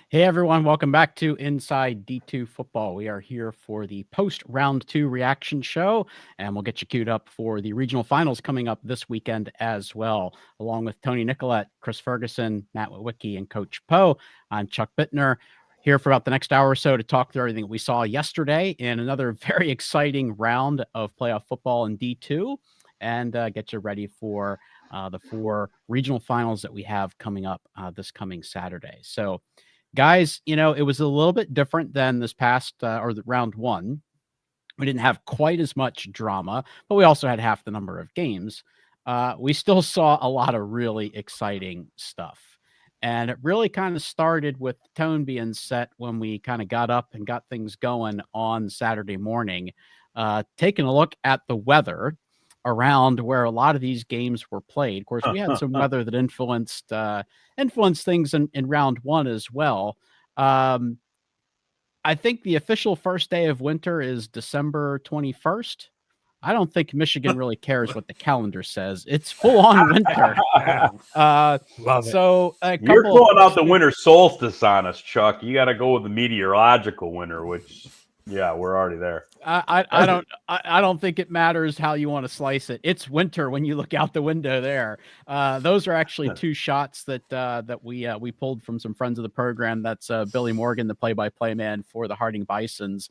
Hey everyone, welcome back to Inside D2Football. We are here for the post round 2 reaction show, and we'll get you queued up for the regional finals coming up this weekend as well. Along with Tony Nicolette, Chris Ferguson, Matt Witwicky, and Coach Poe, I'm Chuck Bittner, here for about the next hour or so to talk through everything that we saw yesterday in another very exciting round of playoff football in D2, and get you ready for the 4 regional finals that we have coming up this coming Saturday. So, guys, it was a little bit different than this past or the round 1. We didn't have quite as much drama, but we also had half the number of games. We still saw a lot of really exciting stuff. And it really kind of started with the tone being set when we kind of got up and got things going on Saturday morning. Taking a look at the weather around where a lot of these games were played. Of course, we had some weather that influenced things in round 1 as well. I think the official first day of winter is December 21st. I don't think Michigan really cares what the calendar says. It's full on winter. Love it. So You're throwing out the winter solstice on us, Chuck. You got to go with the meteorological winter, which, yeah, we're already there. I don't think it matters how you want to slice it. It's winter when you look out the window there. Those are actually 2 shots that we pulled from some friends of the program. That's Billy Morgan, the play-by-play man for the Harding Bisons.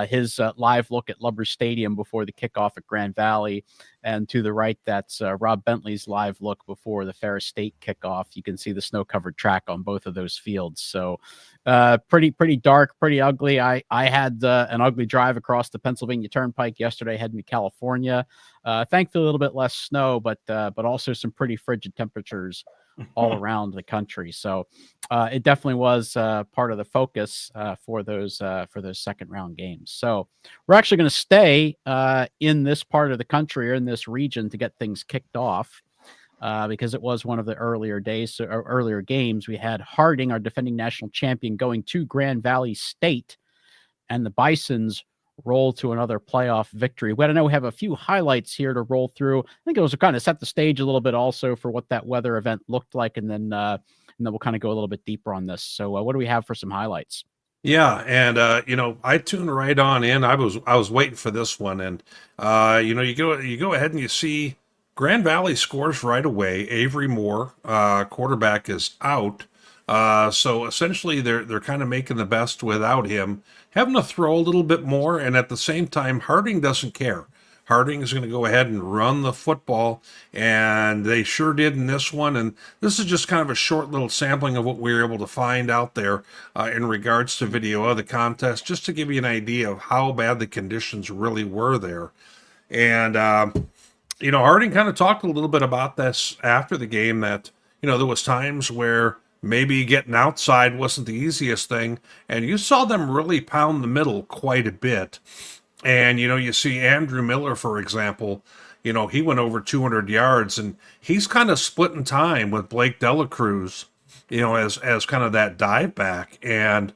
His live look at Lubbers Stadium before the kickoff at Grand Valley. And to the right, that's Rob Bentley's live look before the Ferris State kickoff. You can see the snow-covered track on both of those fields. So pretty dark, pretty ugly. I had an ugly drive across the Pennsylvania Turnpike yesterday heading to California. Thankfully, a little bit less snow, but also some pretty frigid temperatures all around the country. So it definitely was part of the focus for those second round games. So we're actually going to stay in this part of the country or in this region to get things kicked off because it was one of the earlier games. We had Harding, our defending national champion, going to Grand Valley State, and the Bisons roll to another playoff victory. I know we have a few highlights here to roll through. I think it was to kind of set the stage a little bit also for what that weather event looked like, and then we'll kind of go a little bit deeper on this. So what do we have for some highlights? Yeah, and I tuned right on in. I was waiting for this one, and you go ahead and you see Grand Valley scores right away. Avery Moore, quarterback, is out. So essentially, they're kind of making the best without him, having to throw a little bit more, and at the same time, Harding doesn't care. Harding is going to go ahead and run the football, and they sure did in this one. And this is just kind of a short little sampling of what we were able to find out there in regards to video of the contest, just to give you an idea of how bad the conditions really were there. And Harding kind of talked a little bit about this after the game, that there was times where maybe getting outside wasn't the easiest thing, and you saw them really pound the middle quite a bit. And, you see Andrew Miller, for example, he went over 200 yards, and he's kind of splitting time with Blake Delacruz, as kind of that dive back. And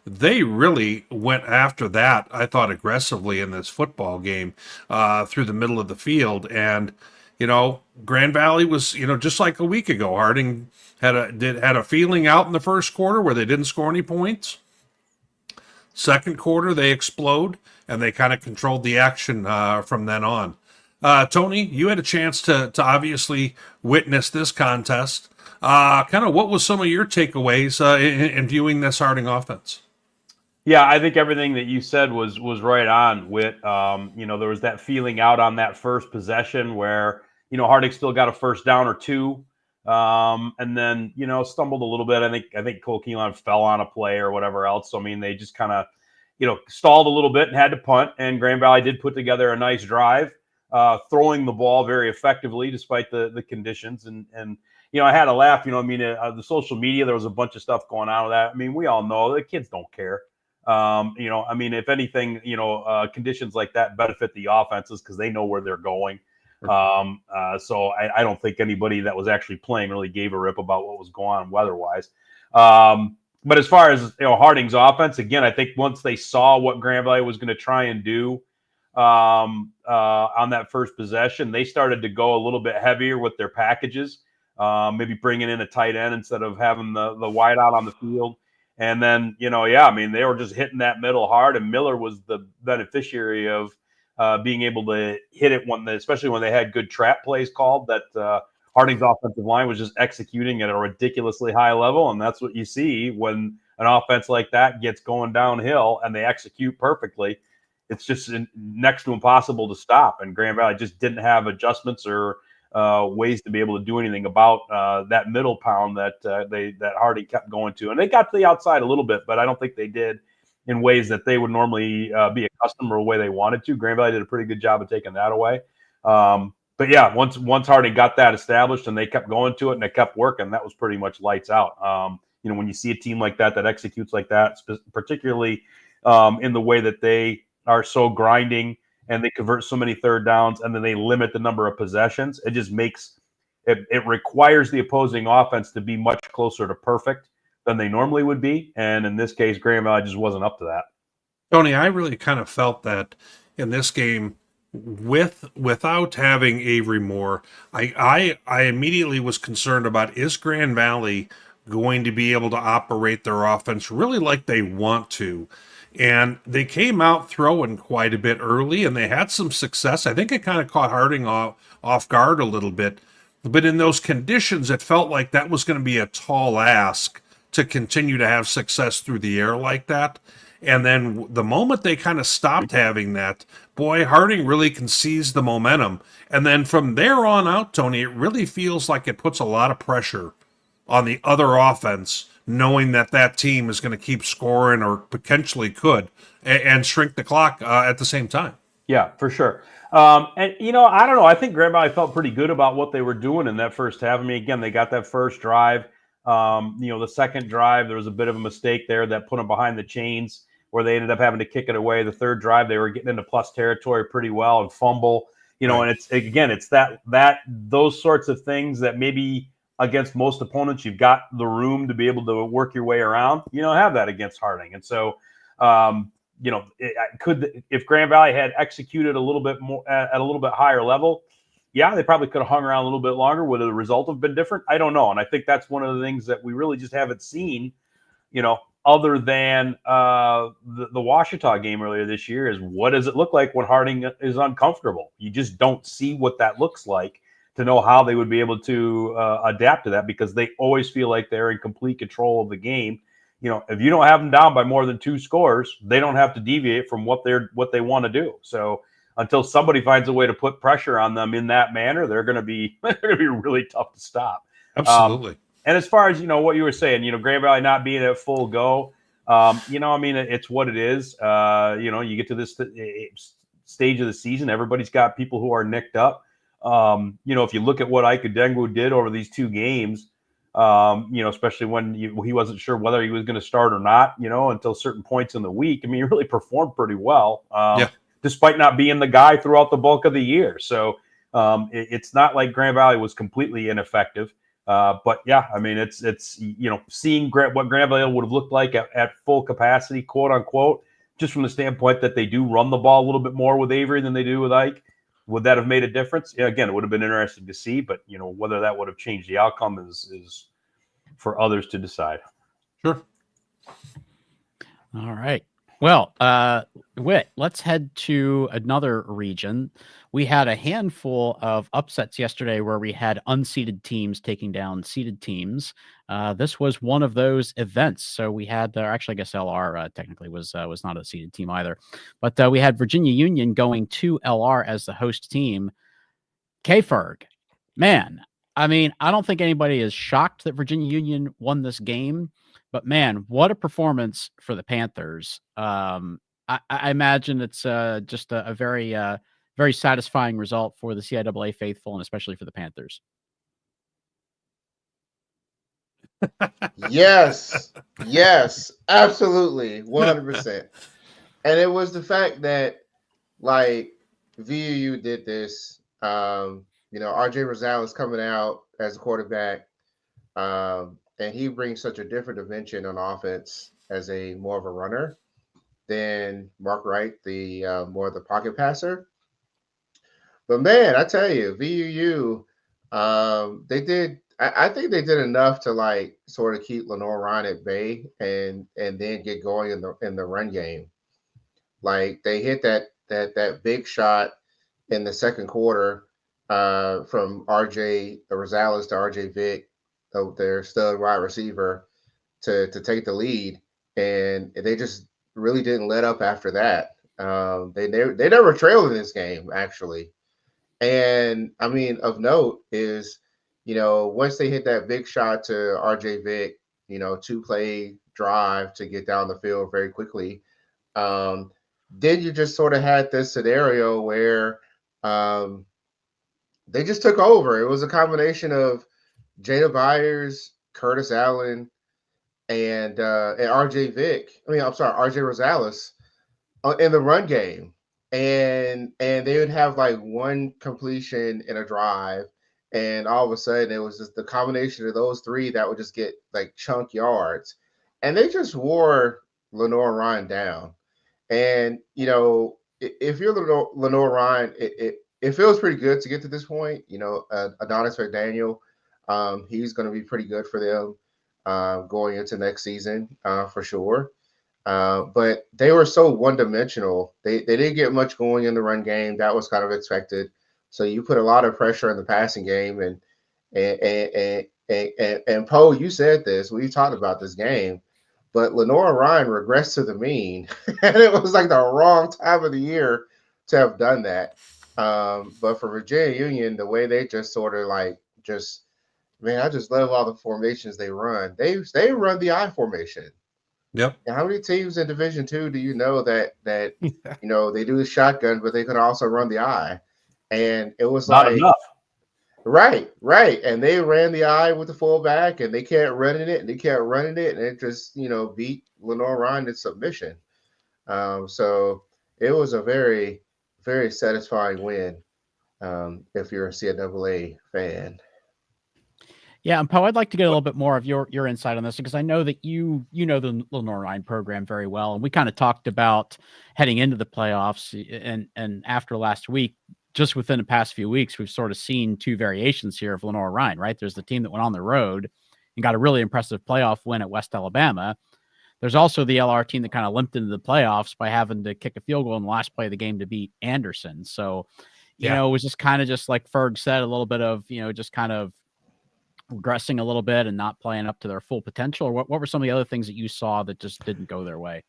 they really went after that, I thought, aggressively in this football game through the middle of the field. And, Grand Valley was, just like a week ago, Harding had a feeling out in the first quarter where they didn't score any points. Second quarter, they explode, and they kind of controlled the action from then on. Tony, you had a chance to obviously witness this contest. Kind of what was some of your takeaways in viewing this Harding offense? Yeah, I think everything that you said was right on, Whit. There was that feeling out on that first possession where, Harding still got a first down or two. And then, stumbled a little bit. I think Cole Keelan fell on a play or whatever else. So, they just kind of, stalled a little bit and had to punt. And Grand Valley did put together a nice drive, throwing the ball very effectively despite the conditions. And I had a laugh, the social media, there was a bunch of stuff going on with that. We all know the kids don't care. If anything, conditions like that benefit the offenses because they know where they're going. So I don't think anybody that was actually playing really gave a rip about what was going on weather-wise. But as far as Harding's offense, again, I think once they saw what Grand Valley was going to try and do on that first possession, they started to go a little bit heavier with their packages, maybe bringing in a tight end instead of having the wide out on the field. And then, I mean, they were just hitting that middle hard, and Miller was the beneficiary of being able to hit it especially when they had good trap plays called, that Harding's offensive line was just executing at a ridiculously high level. And that's what you see when an offense like that gets going downhill and they execute perfectly. It's just next to impossible to stop. And Grand Valley just didn't have adjustments or ways to be able to do anything about that middle pound that Harding kept going to. And they got to the outside a little bit, but I don't think they did in ways that they would normally be accustomed or the way they wanted to. Grand Valley did a pretty good job of taking that away. But yeah, once Harding got that established and they kept going to it and it kept working, that was pretty much lights out. When you see a team like that executes like that, particularly in the way that they are so grinding and they convert so many third downs and then they limit the number of possessions, it just makes it requires the opposing offense to be much closer to perfect than they normally would be. And in this case, Grand Valley just wasn't up to that. Tony, I really kind of felt that in this game, without having Avery Moore, I immediately was concerned about, is Grand Valley going to be able to operate their offense really like they want to? And they came out throwing quite a bit early, and they had some success. I think it kind of caught Harding off guard a little bit. But in those conditions, it felt like that was going to be a tall ask to continue to have success through the air like that. And then the moment they kind of stopped having that, boy, Harding really can seize the momentum. And then from there on out, Tony, it really feels like it puts a lot of pressure on the other offense, knowing that team is going to keep scoring or potentially could, and shrink the clock at the same time. Yeah, for sure. And, I don't know. I think Grand Valley felt pretty good about what they were doing in that first half. I mean, again, they got that first drive. The second drive, there was a bit of a mistake there that put them behind the chains, where they ended up having to kick it away. The third drive, they were getting into plus territory pretty well and fumble, right. And it's those sorts of things that maybe against most opponents, you've got the room to be able to work your way around. You don't have that against Harding. And so, if Grand Valley had executed a little bit more at a little bit higher level, yeah, they probably could have hung around a little bit longer. Would the result have been different? I don't know. And I think that's one of the things that we really just haven't seen, other than the Washita game earlier this year, is what does it look like when Harding is uncomfortable? You just don't see what that looks like to know how they would be able to adapt to that, because they always feel like they're in complete control of the game. If you don't have them down by more than 2 scores, they don't have to deviate from what they want to do. So until somebody finds a way to put pressure on them in that manner, they're going to be really tough to stop. Absolutely. And as far as, what you were saying, Grand Valley not being at full go, it's what it is. You get to this stage of the season, everybody's got people who are nicked up. If you look at what Ike Adengwu did over these 2 games, especially when he wasn't sure whether he was going to start or not, until certain points in the week. I mean, he really performed pretty well, despite not being the guy throughout the bulk of the year. So it's not like Grand Valley was completely ineffective. But yeah, I mean, it's seeing what Grand Valley would have looked like at full capacity, quote unquote, just from the standpoint that they do run the ball a little bit more with Avery than they do with Ike. Would that have made a difference? Yeah, again, it would have been interesting to see, but whether that would have changed the outcome is for others to decide. Sure. All right. Well, Whit, let's head to another region. We had a handful of upsets yesterday where we had unseeded teams taking down seeded teams. This was one of those events. So we had, actually, I guess LR technically was not a seeded team either, but we had Virginia Union going to LR as the host team. K-Ferg, man, I mean, I don't think anybody is shocked that Virginia Union won this game. But man, what a performance for the Panthers. I imagine it's just a very, very satisfying result for the CIAA faithful, and especially for the Panthers. Yes, absolutely, 100%. And it was the fact that, like, VUU did this. RJ Rosales coming out as a quarterback. And he brings such a different dimension on offense as a more of a runner than Mark Wright, the more of the pocket passer. But man, I tell you, VUU, they did I think they did enough to like sort of keep Lenore Ryan at bay and then get going in the run game. Like they hit that big shot in the second quarter from RJ Rosales to RJ Vick, their stud wide receiver, to take the lead, and they just really didn't let up after that. They never trailed in this game actually, and I mean of note is once they hit that big shot to RJ Vick, 2 play drive to get down the field very quickly. Um, then you just sort of had this scenario where um, they just took over. It was a combination of Jada Byers, Curtis Allen, and RJ Vick. I mean, I'm sorry, RJ Rosales in the run game, and they would have like one completion in a drive, and all of a sudden it was just the combination of those three that would just get like chunk yards, and they just wore Lenore Ryan down. And if you're Lenore Ryan, it feels pretty good to get to this point. Adonis McDaniel, he's going to be pretty good for them going into next season for sure. But they were so one-dimensional. They didn't get much going in the run game. That was kind of expected. So you put a lot of pressure in the passing game, and Poe, you said this. We talked about this game, but Lenore Ryan regressed to the mean, and it was like the wrong time of the year to have done that. But for Virginia Union, the way they just sort of like man, I just love all the formations they run. They run the I formation. Yep. And how many teams in Division II do you know that they do the shotgun, but they can also run the I? And it was not like enough. Right. And they ran the I with the fullback, and they kept running it, and it just beat Lenore Ryan in submission. So it was a very, very satisfying win if you're a CAA fan. Yeah, and Poe, I'd like to get a little bit more of your insight on this because I know that you know the Lenore Ryan program very well, and we kind of talked about heading into the playoffs, and after last week, just within the past few weeks, we've sort of seen two variations here of Lenore Ryan. Right, there's the team that went on the road and got a really impressive playoff win at West Alabama. There's also the LR team that kind of limped into the playoffs by having to kick a field goal in the last play of the game to beat Anderson. So, it was just kind of just like Ferg said, a little bit of just kind of regressing a little bit and not playing up to their full potential, or what were some of the other things that you saw that just didn't go their way?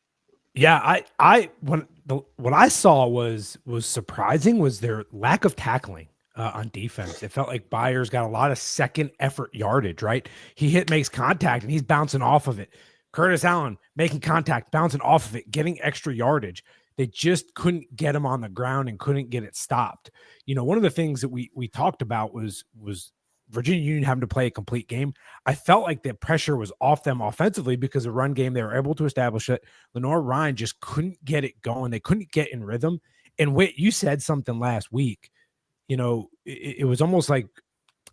Yeah, what I saw was surprising was their lack of tackling on defense. It felt like Byers got a lot of second effort yardage, right? He makes contact and he's bouncing off of it. Curtis Allen making contact, bouncing off of it, getting extra yardage. They just couldn't get him on the ground and couldn't get it stopped. One of the things that we talked about was Virginia Union having to play a complete game. I felt like the pressure was off them offensively because the run game, they were able to establish it. Lenore Ryan just couldn't get it going. They couldn't get in rhythm. And Whit, you said something last week. It was almost like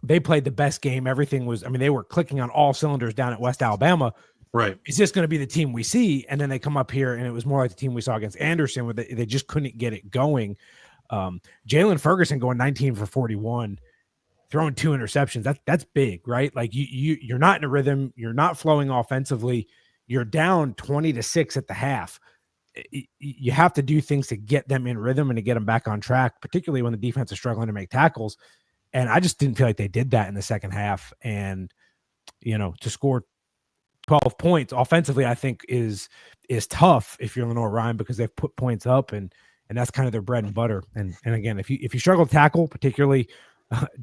they played the best game. Everything was, they were clicking on all cylinders down at West Alabama. Right. Is this going to be the team we see? And then they come up here and it was more like the team we saw against Anderson where they just couldn't get it going. Jalen Ferguson going 19 for 41. Throwing 2 interceptions, that's big, right? Like you're not in a rhythm, you're not flowing offensively, you're down 20-6 at the half. You have to do things to get them in rhythm and to get them back on track, particularly when the defense is struggling to make tackles. And I just didn't feel like they did that in the second half. And to score 12 points offensively, I think is tough if you're Lenore Ryan because they've put points up and that's kind of their bread and butter. And again, if you struggle to tackle, particularly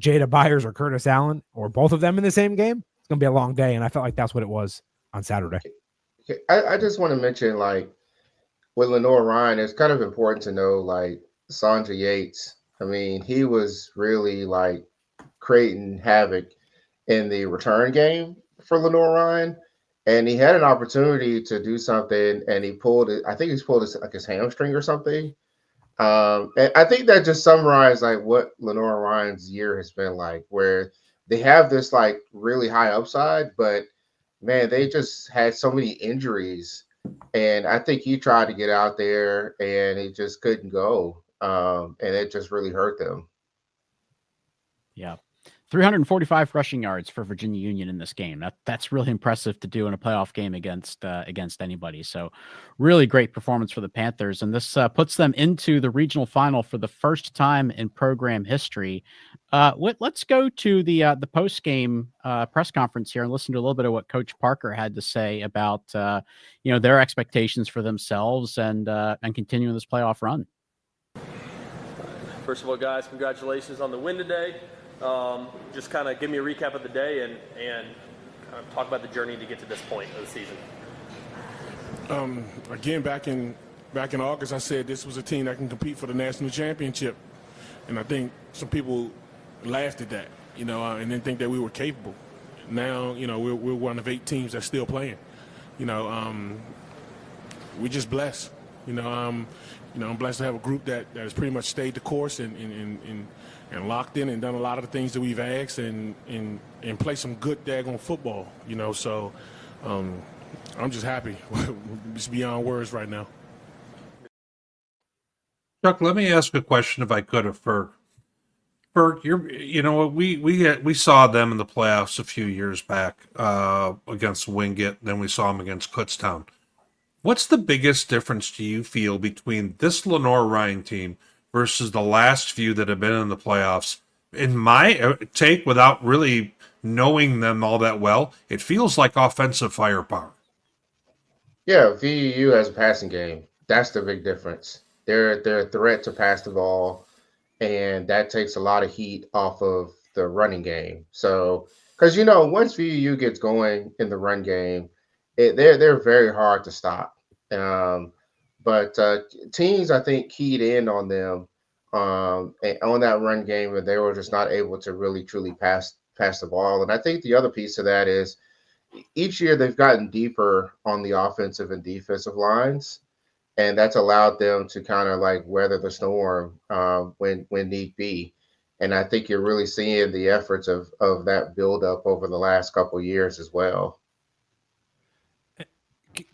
Jada Byers or Curtis Allen or both of them in the same game, it's going to be a long day. And I felt like that's what it was on Saturday. I just want to mention, like, with Lenore Ryan, it's kind of important to know, like, Sandra Yates. He was really, like, creating havoc in the return game for Lenore Ryan. And he had an opportunity to do something, and he pulled it. I think he's pulled his hamstring or something. And I think that just summarized like what Lenore Ryan's year has been like, where they have this like really high upside, but man, they just had so many injuries. And I think he tried to get out there and he just couldn't go. And it just really hurt them. Yeah. 345 rushing yards for Virginia Union in this game. That's really impressive to do in a playoff game against anybody. So really great performance for the Panthers. And this puts them into the regional final for the first time in program history. Let's go to the post-game press conference here and listen to a little bit of what Coach Parker had to say about their expectations for themselves and continuing this playoff run. First of all, guys, congratulations on the win today. Just kind of give me a recap of the day and kind of talk about the journey to get to this point of the season. Again, back in August, I said this was a team that can compete for the national championship, and I think some people laughed at that, and didn't think that we were capable. Now, we're one of 8 teams that's still playing. We're just blessed. I'm blessed to have a group that has pretty much stayed the course and locked in and done a lot of the things that we've asked and play some good daggone football, So I'm just happy. It's beyond words right now. Chuck, let me ask a question if I could of Ferg. Ferg, we saw them in the playoffs a few years back against Wingate. Then we saw them against Kutztown. What's the biggest difference do you feel between this Lenore Ryan team versus the last few that have been in the playoffs? In my take, without really knowing them all that well, it feels like offensive firepower. Yeah, VUU has a passing game. That's the big difference. They're a threat to pass the ball, and that takes a lot of heat off of the running game. So, because once VUU gets going in the run game, they're very hard to stop. But teams, I think, keyed in on them on that run game, and they were just not able to really truly pass the ball. And I think the other piece of that is each year they've gotten deeper on the offensive and defensive lines, and that's allowed them to kind of like weather the storm when need be. And I think you're really seeing the efforts of that buildup over the last couple of years as well.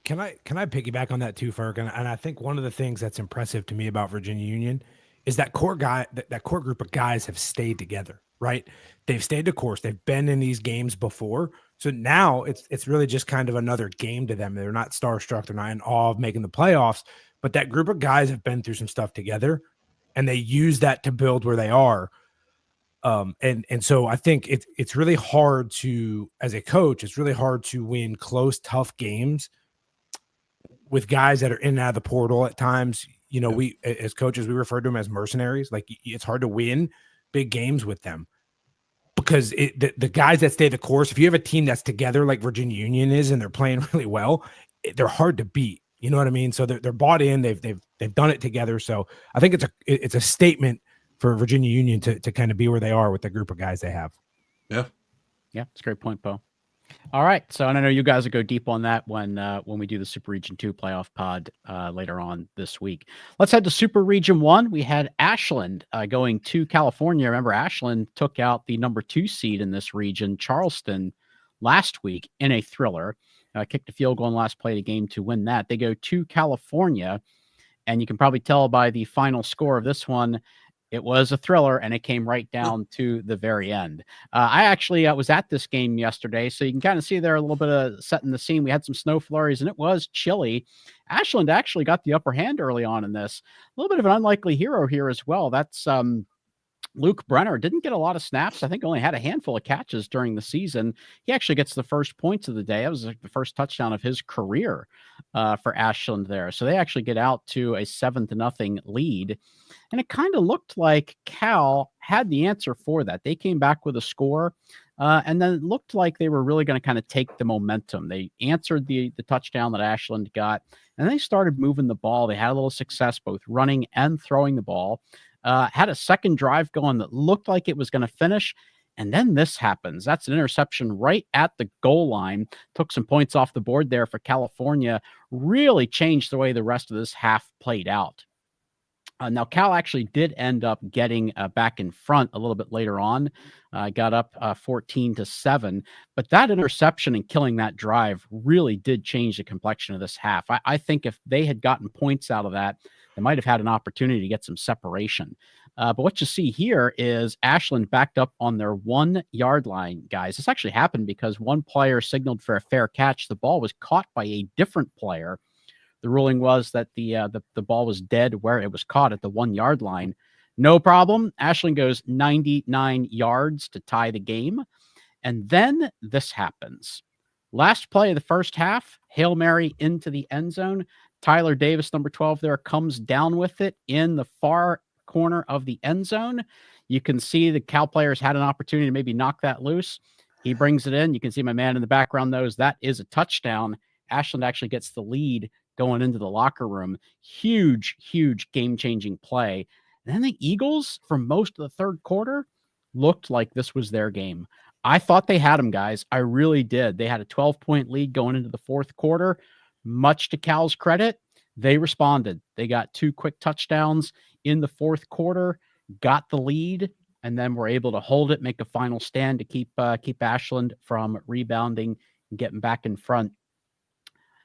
Can I piggyback on that too, Ferg? And I think one of the things that's impressive to me about Virginia Union is that core group of guys have stayed together, right? They've stayed the course. They've been in these games before. So now it's really just kind of another game to them. They're not starstruck. They're not in awe of making the playoffs, but that group of guys have been through some stuff together and they use that to build where they are. And so I think it's really hard to, as a coach, it's really hard to win close, tough games with guys that are in and out of the portal at times. We, as coaches, we refer to them as mercenaries. Like, it's hard to win big games with them because the guys that stay the course, if you have a team that's together like Virginia Union is, and they're playing really well, they're hard to beat. You know what I mean? So they're bought in, they've done it together. So I think it's a statement for Virginia Union to kind of be where they are with the group of guys they have. Yeah. Yeah. It's a great point, Bo. All right. So, and I know you guys will go deep on that when we do the Super Region 2 playoff pod later on this week. Let's head to Super Region 1. We had Ashland going to California. Remember, Ashland took out the number 2 seed in this region, Charleston, last week in a thriller. Kicked a field goal in the last play of the game to win that. They go to California, and you can probably tell by the final score of this one, it was a thriller, and it came right down to the very end. I actually was at this game yesterday, so you can kind of see there a little bit of setting the scene. We had some snow flurries, and it was chilly. Ashland actually got the upper hand early on in this. A little bit of an unlikely hero here as well. That's Luke Brenner. Didn't get a lot of snaps. I think only had a handful of catches during the season. He actually gets the first points of the day. That was like the first touchdown of his career for Ashland there. So they actually get out to a 7-0 lead. And it kind of looked like Cal had the answer for that. They came back with a score, and then it looked like they were really going to kind of take the momentum. They answered the touchdown that Ashland got, and they started moving the ball. They had a little success both running and throwing the ball. Had a second drive going that looked like it was going to finish. And then this happens. That's an interception right at the goal line. Took some points off the board there for California. Really changed the way the rest of this half played out. Now, Cal actually did end up getting back in front a little bit later on. Got up 14-7. But that interception and killing that drive really did change the complexion of this half. I think if they had gotten points out of that, they might have had an opportunity to get some separation. But what you see here is Ashland backed up on their 1 yard line, guys. This actually happened because one player signaled for a fair catch. The ball was caught by a different player. The ruling was that the ball was dead where it was caught at the 1 yard line. No problem. Ashland goes 99 yards to tie the game. And then this happens. Last play of the first half, Hail Mary into the end zone. Tyler Davis, number 12 there, comes down with it in the far corner of the end zone. You can see the Cal players had an opportunity to maybe knock that loose. He brings it in. You can see my man in the background knows that is a touchdown. Ashland actually gets the lead going into the locker room. Huge, huge game-changing play. And then the Eagles, for most of the third quarter, looked like this was their game. I thought they had them, guys. I really did. They had a 12-point lead going into the fourth quarter. Much to Cal's credit, they responded. They got 2 quick touchdowns in the fourth quarter, got the lead, and then were able to hold it, make a final stand to keep Ashland from rebounding and getting back in front.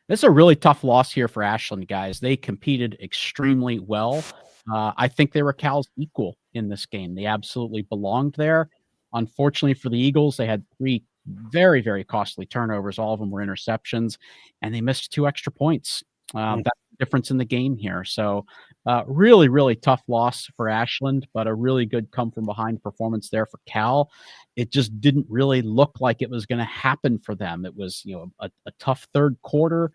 This is a really tough loss here for Ashland, guys. They competed extremely well. I think they were Cal's equal in this game. They absolutely belonged there. Unfortunately for the Eagles, they had 3 very, very costly turnovers. All of them were interceptions, and they missed 2 extra points. That's the difference in the game here. So really, really tough loss for Ashland, but a really good come-from-behind performance there for Cal. It just didn't really look like it was going to happen for them. It was, a tough third quarter,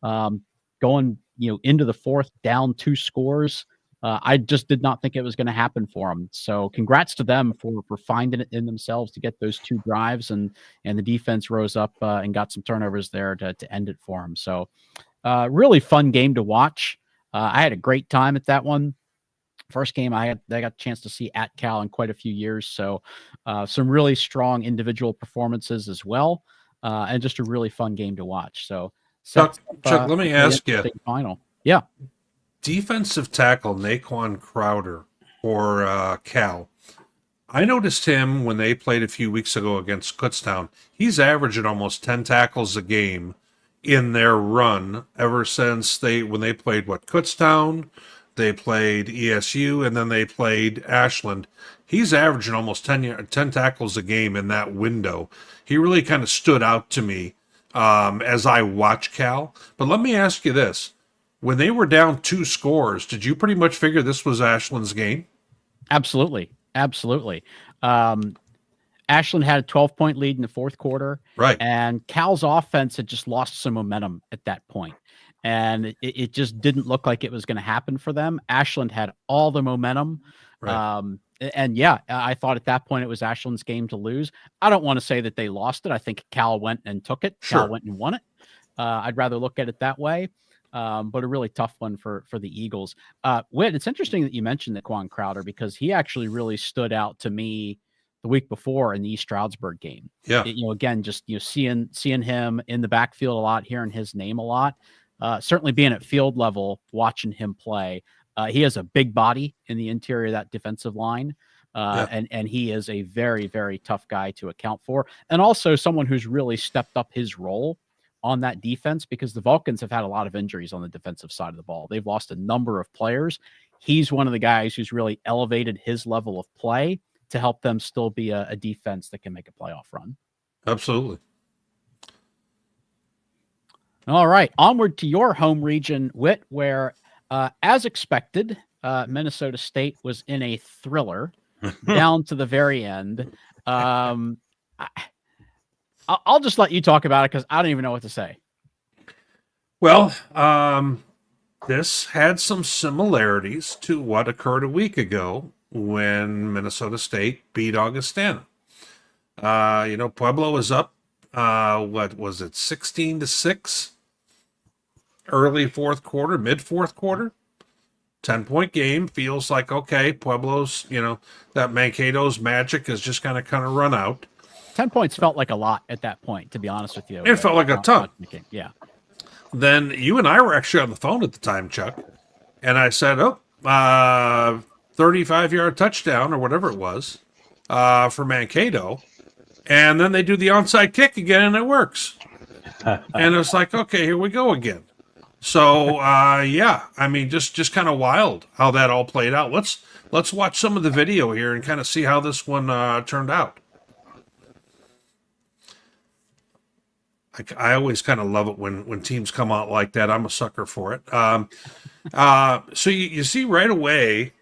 going, into the fourth, down 2 scores. I just did not think it was going to happen for them. So congrats to them for finding it in themselves to get those 2 drives, and the defense rose up and got some turnovers there to end it for them. So really fun game to watch. I had a great time at that one. First game I got a chance to see at Cal in quite a few years. So some really strong individual performances as well, and just a really fun game to watch. So Chuck, let me ask you. Final. Yeah. Defensive tackle Naquan Crowder for Cal. I noticed him when they played a few weeks ago against Kutztown. He's averaging almost 10 tackles a game in their run ever since when they played Kutztown, they played ESU, and then they played Ashland. He's averaging almost 10 tackles a game in that window. He really kind of stood out to me as I watch Cal. But let me ask you this. When they were down 2 scores, did you pretty much figure this was Ashland's game? Absolutely. Absolutely. Ashland had a 12-point lead in the fourth quarter. Right. And Cal's offense had just lost some momentum at that point. And it just didn't look like it was going to happen for them. Ashland had all the momentum. Right. And yeah, I thought at that point it was Ashland's game to lose. I don't want to say that they lost it. I think Cal went and took it. Sure. Cal went and won it. I'd rather look at it that way. But a really tough one for the Eagles. Whit, it's interesting that you mentioned Naquan Crowder because he actually really stood out to me the week before in the East Stroudsburg game. Yeah. Again, just seeing him in the backfield a lot, hearing his name a lot. Certainly being at field level, watching him play. He has a big body in the interior of that defensive line. And he is a very, very tough guy to account for. And also someone who's really stepped up his role on that defense because the Vulcans have had a lot of injuries on the defensive side of the ball. They've lost a number of players. He's one of the guys who's really elevated his level of play to help them still be a defense that can make a playoff run. Absolutely. All right. Onward to your home region, Whit, where, as expected, Minnesota State was in a thriller down to the very end. I'll just let you talk about it because I don't even know what to say. Well, this had some similarities to what occurred a week ago when Minnesota State beat Augustana. Pueblo was up, 16-6? Early fourth quarter, mid fourth quarter. 10-point game. Feels like, okay, Pueblo's, that Mankato's magic has just kind of run out. 10 points felt like a lot at that point, to be honest with you. It felt like a ton. Yeah. Then you and I were actually on the phone at the time, Chuck, and I said, 35-yard touchdown or whatever it was for Mankato. And then they do the onside kick again, and it works. And it's like, okay, here we go again. So yeah, I mean, just kind of wild how that all played out. Let's watch some of the video here and kind of see how this one turned out. I always kind of love it when teams come out like that. I'm a sucker for it. So you see right away,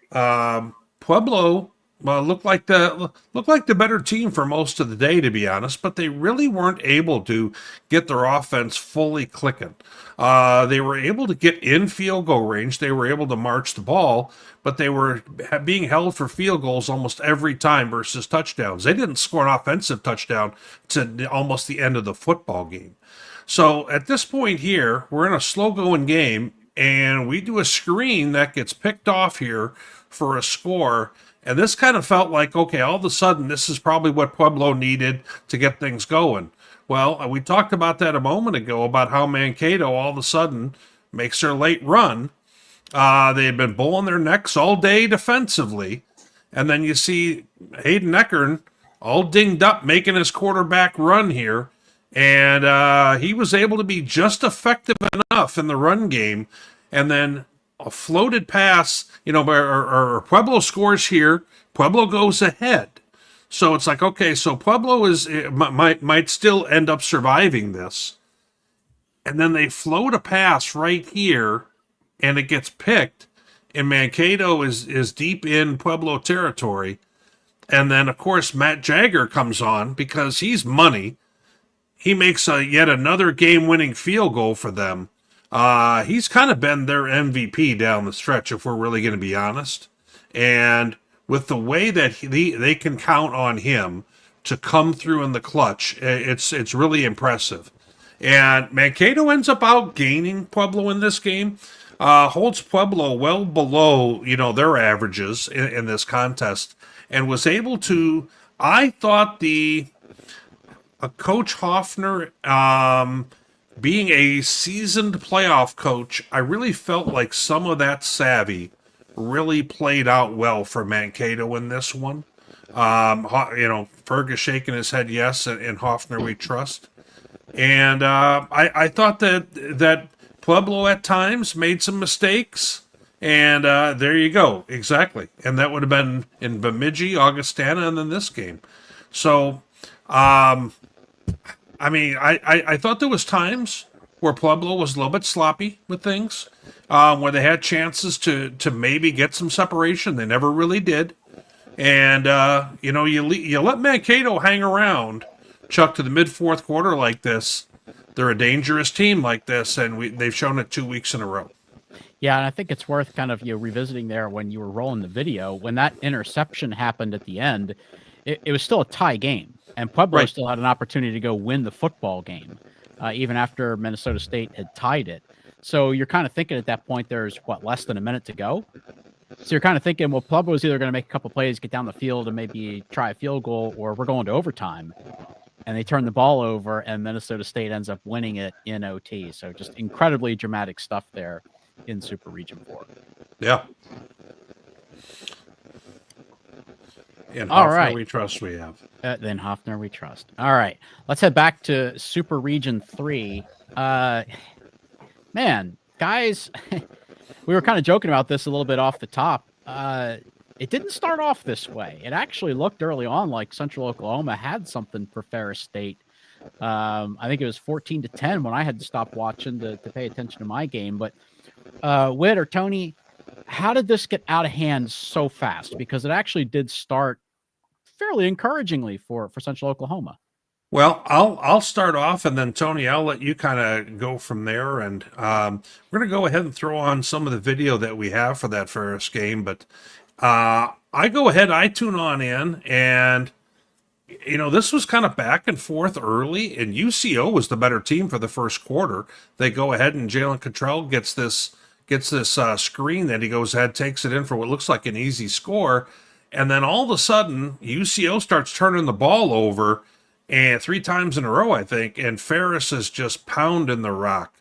Pueblo looked like the better team for most of the day, to be honest. But they really weren't able to get their offense fully clicking. They were able to get in field goal range. They were able to march the ball, but they were being held for field goals almost every time versus touchdowns. They didn't score an offensive touchdown to almost the end of the football game. So at this point here, we're in a slow-going game, and we do a screen that gets picked off here for a score. And this kind of felt like, okay, all of a sudden, this is probably what Pueblo needed to get things going. Well, we talked about that a moment ago, about how Mankato all of a sudden makes their late run. They had been bulling their necks all day defensively. And then you see Hayden Eckern all dinged up making his quarterback run here. And he was able to be just effective enough in the run game. And then a floated pass, or Pueblo scores here. Pueblo goes ahead. So it's like, okay, so Pueblo might still end up surviving this. And then they float a pass right here, and it gets picked. And Mankato is deep in Pueblo territory. And then, of course, Matt Jagger comes on because he's money. He makes yet another game-winning field goal for them. He's kind of been their MVP down the stretch, if we're really going to be honest. And with the way that they can count on him to come through in the clutch, it's really impressive. And Mankato ends up outgaining Pueblo in this game, holds Pueblo well below their averages in this contest, and was able to. I thought Coach Hoffner, being a seasoned playoff coach, I really felt like some of that savvy really played out well for Mankato in this one. Fergus shaking his head yes, and Hoffner we trust. And I thought that Pueblo at times made some mistakes, and there you go, exactly. And that would have been in Bemidji, Augustana, and then this game. So, I thought there was times where Pueblo was a little bit sloppy with things, where they had chances to maybe get some separation. They never really did. And, you let Mankato hang around, Chuck, to the mid-fourth quarter like this. They're a dangerous team like this, and they've shown it 2 weeks in a row. Yeah, and I think it's worth kind of revisiting there when you were rolling the video. When that interception happened at the end, it was still a tie game. And Pueblo still had an opportunity to go win the football game, even after Minnesota State had tied it. So you're kind of thinking at that point, there's, less than a minute to go? So you're kind of thinking, well, Pueblo's either going to make a couple plays, get down the field, and maybe try a field goal, or we're going to overtime. And they turn the ball over, and Minnesota State ends up winning it in OT. So just incredibly dramatic stuff there in Super Region 4. Yeah. And All Hoffner right. we trust we have. Then Hoffner we trust. All right. Let's head back to Super Region 3. Man, guys, we were kind of joking about this a little bit off the top. It didn't start off this way. It actually looked early on like Central Oklahoma had something for Ferris State. I think it was 14-10 when I had to stop watching to pay attention to my game. But Whit or Tony, how did this get out of hand so fast? Because it actually did start fairly encouragingly for Central Oklahoma. Well, I'll start off, and then Tony, I'll let you kind of go from there. And we're going to go ahead and throw on some of the video that we have for that Ferris game. But I go ahead, I tune on in, and this was kind of back and forth early, and UCO was the better team for the first quarter. They go ahead, and Jalen Cottrell gets this screen that he goes ahead, takes it in for what looks like an easy score, and then all of a sudden UCO starts turning the ball over, and 3 times in a row, I think, and Ferris is just pounding the rock,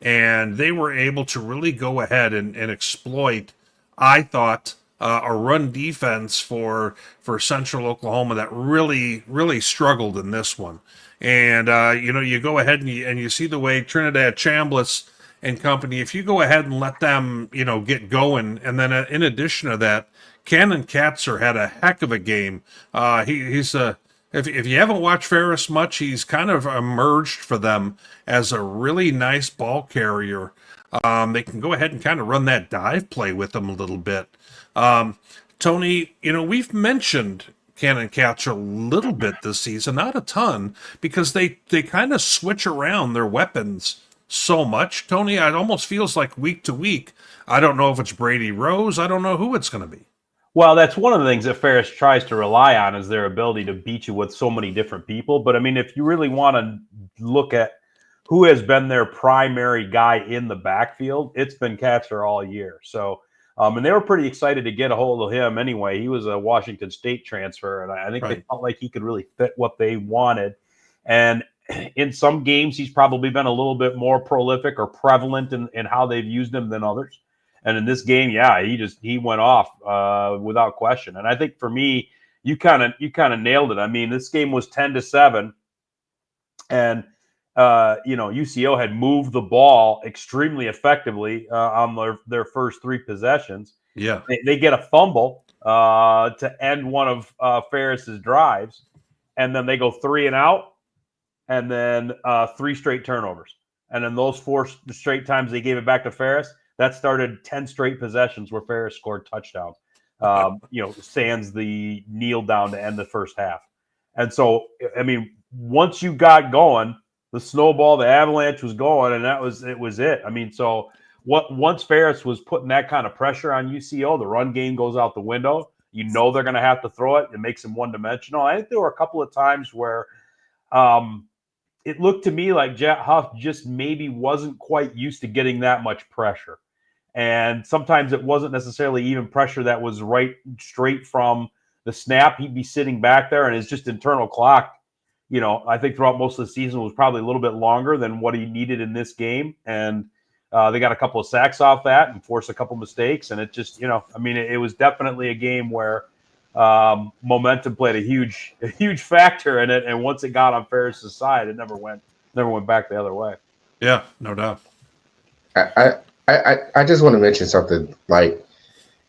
and they were able to really go ahead and exploit, I thought, a run defense for Central Oklahoma that really, really struggled in this one. And, you go ahead and you see the way Trinidad Chambliss and company, if you go ahead and let them, get going, and then in addition to that, Cannon Katzer had a heck of a game. He's a if you haven't watched Ferris much, he's kind of emerged for them as a really nice ball carrier. They can go ahead and kind of run that dive play with him a little bit. Tony, we've mentioned Cannon Katzer a little bit this season, not a ton, because they kind of switch around their weapons so much. Tony, it almost feels like week to week. I don't know if it's Brady Rose. I don't know who it's going to be. Well, that's one of the things that Ferris tries to rely on is their ability to beat you with so many different people. But I mean, if you really want to look at who has been their primary guy in the backfield, it's been Katzer all year. So, and they were pretty excited to get a hold of him anyway. He was a Washington State transfer, and I think They felt like he could really fit what they wanted. And in some games, he's probably been a little bit more prolific or prevalent in how they've used him than others. And in this game, he went off without question. And I think for me, you kind of nailed it. I mean, this game was 10-7, and UCO had moved the ball extremely effectively on their first three possessions. Yeah, they get a fumble to end one of Ferris's drives, and then they go 3 and out, and then 3 straight turnovers, and then those 4 straight times they gave it back to Ferris. That started 10 straight possessions where Ferris scored touchdowns. Sans the kneel down to end the first half. And so, I mean, once you got going, the snowball, the avalanche was going, and it was it. I mean, so once Ferris was putting that kind of pressure on UCO, the run game goes out the window. They're going to have to throw it. It makes them one-dimensional. I think there were a couple of times where it looked to me like Jet Huff just maybe wasn't quite used to getting that much pressure. And sometimes it wasn't necessarily even pressure that was straight from the snap. He'd be sitting back there, and his just internal clock, I think throughout most of the season was probably a little bit longer than what he needed in this game. And they got a couple of sacks off that and forced a couple mistakes. And it just, it was definitely a game where momentum played a huge factor in it. And once it got on Ferris's side, it never went back the other way. Yeah, no doubt. I just want to mention something. Like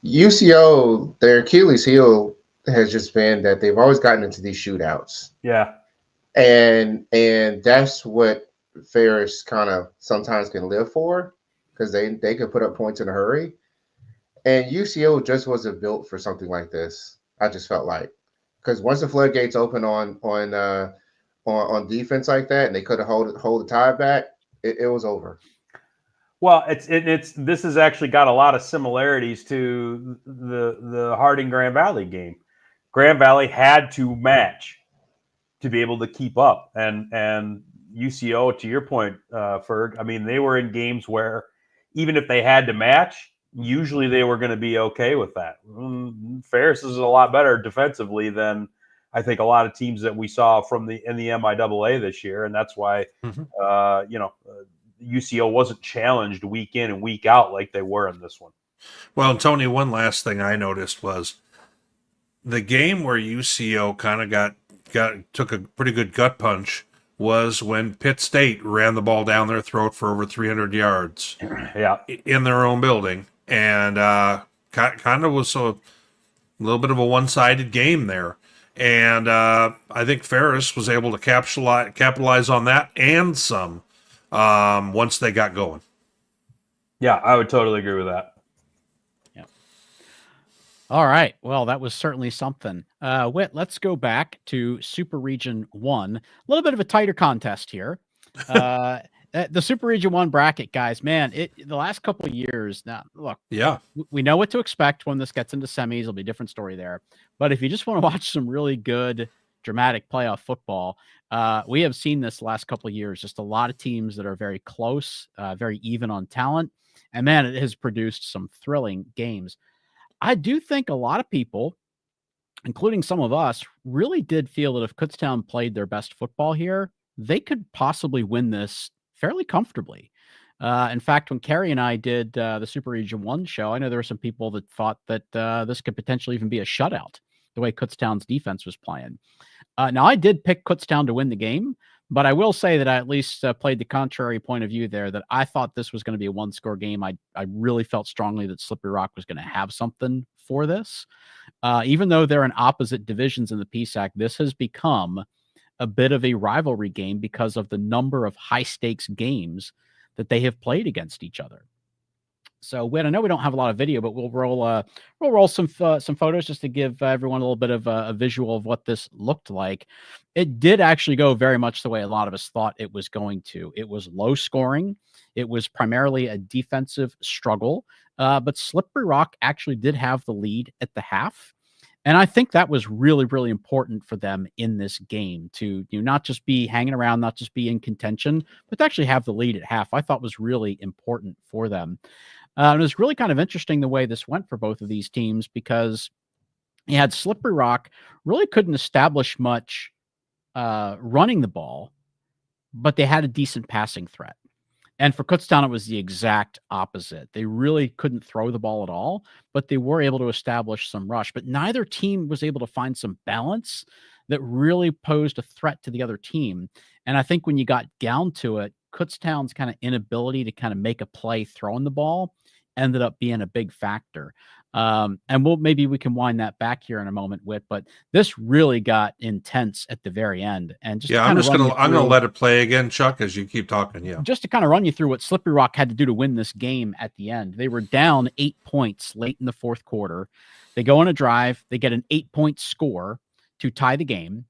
UCO, their Achilles heel has just been that they've always gotten into these shootouts. Yeah. And that's what Ferris kind of sometimes can live for, because they can put up points in a hurry. And UCO just wasn't built for something like this. I just felt like, because once the floodgates open on defense like that, and they could have hold the tie back, it was over. Well, this has actually got a lot of similarities to the Harding Grand Valley game. Grand Valley had to match to be able to keep up, and UCO, to your point, Ferg, I mean, they were in games where even if they had to match, usually they were going to be okay with that. Ferris is a lot better defensively than I think a lot of teams that we saw in the MIAA this year, and that's why UCO wasn't challenged week in and week out like they were in this one. Well, Tony, one last thing I noticed was the game where UCO kind of took a pretty good gut punch was when Pitt State ran the ball down their throat for over 300 yards in their own building. And kind of was a little bit of a one-sided game there. And I think Ferris was able to capitalize on that and some once they got going. Yeah, I would totally agree with that. Yeah. All right. Well, that was certainly something. Whit, let's go back to Super Region 1. A little bit of a tighter contest here. The Super Region 1 bracket, guys, man, the last couple of years now, look, we know what to expect when this gets into semis. It'll be a different story there. But if you just want to watch some really good dramatic playoff football, we have seen this last couple of years, just a lot of teams that are very close, very even on talent. And man, it has produced some thrilling games. I do think a lot of people, including some of us, really did feel that if Kutztown played their best football here, they could possibly win this fairly comfortably. In fact, when Carrie and I did the Super Region 1 show, I know there were some people that thought that this could potentially even be a shutout, the way Kutztown's defense was playing. Now, I did pick Kutztown to win the game, But I will say that I at least played the contrary point of view there, that I thought this was going to be a one-score game. I really felt strongly that Slippery Rock was going to have something for this. Even though they're in opposite divisions in the PSAC, this has become a bit of a rivalry game because of the number of high-stakes games that they have played against each other. So, I know we don't have a lot of video, but we'll roll some photos just to give everyone a little bit of a visual of what this looked like. It did actually go very much the way a lot of us thought it was going to. It was low scoring. It was primarily a defensive struggle, but Slippery Rock actually did have the lead at the half. And I think that was really, really important for them in this game to not just be hanging around, not just be in contention, but to actually have the lead at half. I thought was really important for them. It was really kind of interesting the way this went for both of these teams, because you had Slippery Rock really couldn't establish much running the ball, but they had a decent passing threat. And for Kutztown, it was the exact opposite. They really couldn't throw the ball at all, but they were able to establish some rush. But neither team was able to find some balance that really posed a threat to the other team. And I think when you got down to it, Kutztown's kind of inability to kind of make a play throwing the ball ended up being a big factor. And maybe we can wind that back here in a moment, Whit, but this really got intense at the very end. And just I'm gonna let it play again, Chuck, as you keep talking. Yeah, just to kind of run you through what Slippery Rock had to do to win this game at the end. They were down 8 points late in the fourth quarter. They go on a drive. They get an 8-point score to tie the game.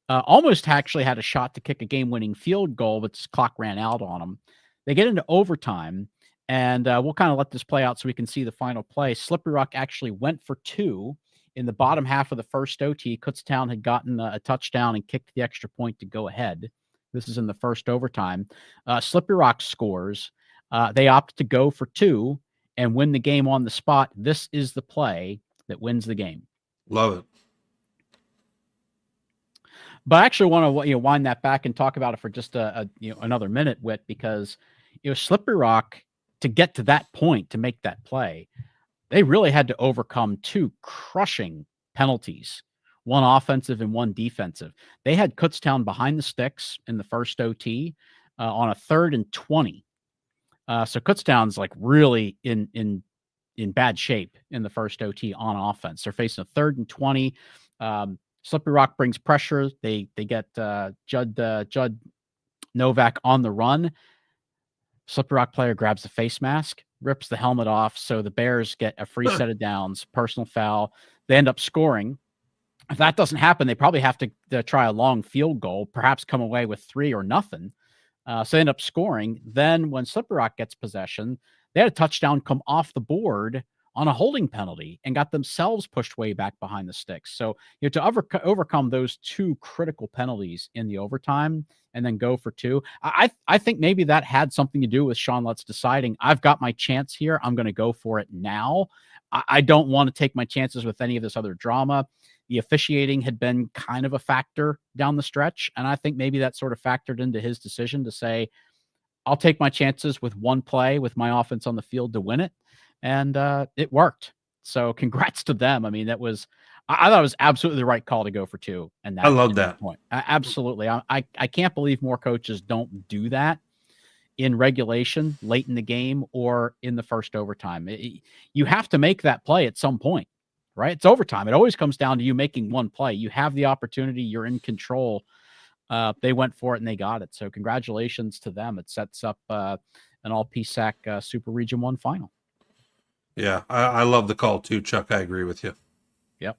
Almost actually had a shot to kick a game-winning field goal, but the clock ran out on them. They get into overtime. And we'll kind of let this play out so we can see the final play. Slippery Rock actually went for 2 in the bottom half of the first OT. Kutztown had gotten a touchdown and kicked the extra point to go ahead. This is in the first overtime. Slippery Rock scores. They opt to go for 2 and win the game on the spot. This is the play that wins the game. Love it. But I actually want to wind that back and talk about it for just another minute, Whit, because Slippery Rock, to get to that point, to make that play, they really had to overcome 2 crushing penalties, one offensive and one defensive. They had Kutztown behind the sticks in the first OT on a 3rd and 20. So Kutztown's like really in bad shape in the first OT on offense. They're facing a 3rd and 20. Slippery Rock brings pressure. They get Judd Novak on the run. Slippery Rock player grabs the face mask, rips the helmet off, so the Bears get a free set of downs, personal foul. They end up scoring. If that doesn't happen, they probably have to try a long field goal, perhaps come away with 3 or nothing. So they end up scoring. Then when Slippery Rock gets possession, they had a touchdown come off the board on a holding penalty and got themselves pushed way back behind the sticks. So to overcome those 2 critical penalties in the overtime and then go for 2, I think maybe that had something to do with Sean Lutz deciding, I've got my chance here. I'm going to go for it now. I don't want to take my chances with any of this other drama. The officiating had been kind of a factor down the stretch, and I think maybe that sort of factored into his decision to say, I'll take my chances with one play with my offense on the field to win it. And it worked. So congrats to them. I mean, I thought it was absolutely the right call to go for 2. And I love that point. Absolutely. I can't believe more coaches don't do that in regulation late in the game or in the first overtime. You have to make that play at some point, right? It's overtime. It always comes down to you making one play. You have the opportunity. You're in control. They went for it and they got it. So congratulations to them. It sets up an all PSAC Super Region 1 final. Yeah, I love the call too, Chuck. I agree with you. Yep.